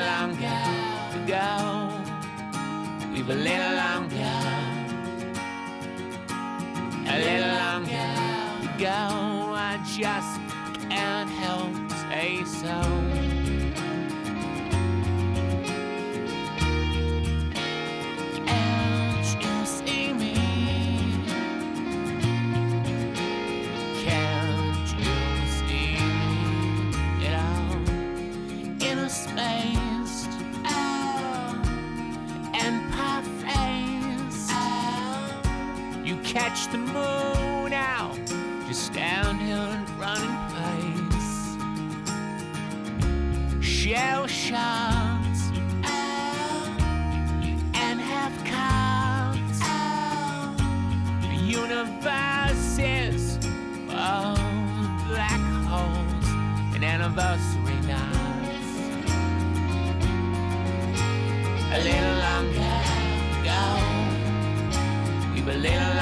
longer to go. We've a little longer to go. I just can't help say so. Can't you see me? Can't you? Spaced and pie-faced. You catch the moon out, just stand here and run in place. Shell shots and half-cocked. The universe is full of black holes and anniversary nights. A little longer to go. We've a little